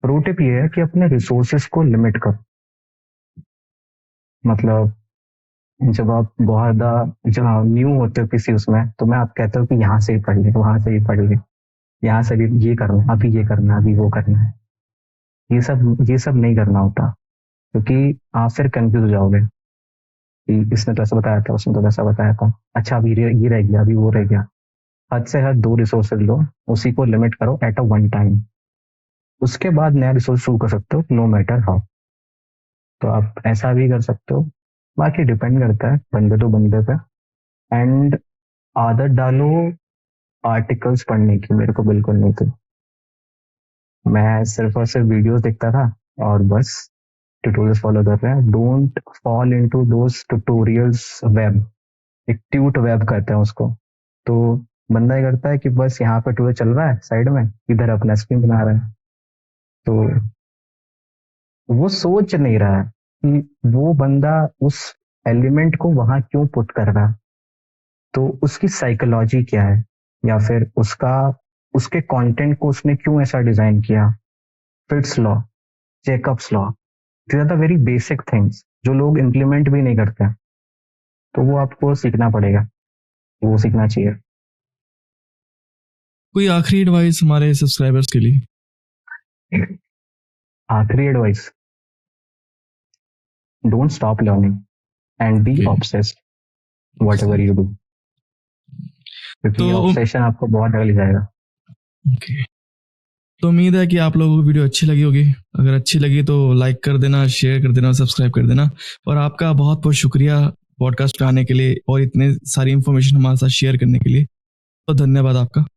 प्रो टिप ये है कि अपने रिसोर्सेस को लिमिट करो। मतलब जब आप बहुत जब न्यू होते हो किसी उसमें, तो मैं आप कहता हूँ कि यहाँ से ही पढ़ ले, वहां से ही पढ़ ले, यहाँ से भी ये करना, अभी ये करना, अभी वो करना है, ये सब नहीं करना होता, क्योंकि आप फिर कंफ्यूज हो जाओगे कि इसने तो ऐसा बताया था, उसने तो वैसा बताया था, अच्छा अभी ये रह गया, अभी वो रह गया। हद से हद 2 रिसोर्सेज लो, उसी को लिमिट करो एट अ वन टाइम, उसके बाद नया रिसोर्स शुरू कर सकते हो, नो मैटर हाउ। तो आप ऐसा भी कर सकते हो, बाकी डिपेंड करता है बंदे तो बंदे पे। एंड आदत डालो आर्टिकल्स पढ़ने की, मेरे को बिल्कुल नहीं थी, मैं सिर्फ और सिर्फ वीडियोस देखता था और बस ट्यूटोरियल्स फॉलो कर रहे हैं। Don't fall into those tutorials web, एक ट्यूट वेब कहते हैं उसको। तो बंदा ये करता है कि बस यहाँ पे ट्यूटोरियल चल रहा है साइड में, इधर अपना स्क्रीन बना रहा है, तो वो सोच नहीं रहा है कि वो बंदा उस एलिमेंट को वहां क्यों पुट कर रहा है, तो उसकी साइकोलॉजी क्या है, या फिर उसके कंटेंट को उसने क्यों ऐसा डिजाइन किया, Fitts law, Jakob's law, these are the very basic things जो लोग इम्प्लीमेंट भी नहीं करते, तो वो आपको सीखना पड़ेगा, वो सीखना चाहिए। कोई आखिरी एडवाइस हमारे सब्सक्राइबर्स के लिए? आखिरी advice, don't stop learning and be obsessed whatever you do, क्योंकि ऑब्सेशन आपको बहुत आगे ले जाएगा। ओके, तो उम्मीद है कि आप लोगों को वीडियो अच्छी लगी होगी। अगर अच्छी लगी तो लाइक कर देना, शेयर कर देना, सब्सक्राइब कर देना। और आपका बहुत बहुत शुक्रिया पॉडकास्ट पे आने के लिए और इतने सारी इन्फॉर्मेशन हमारे साथ शेयर करने के लिए। तो धन्यवाद आपका।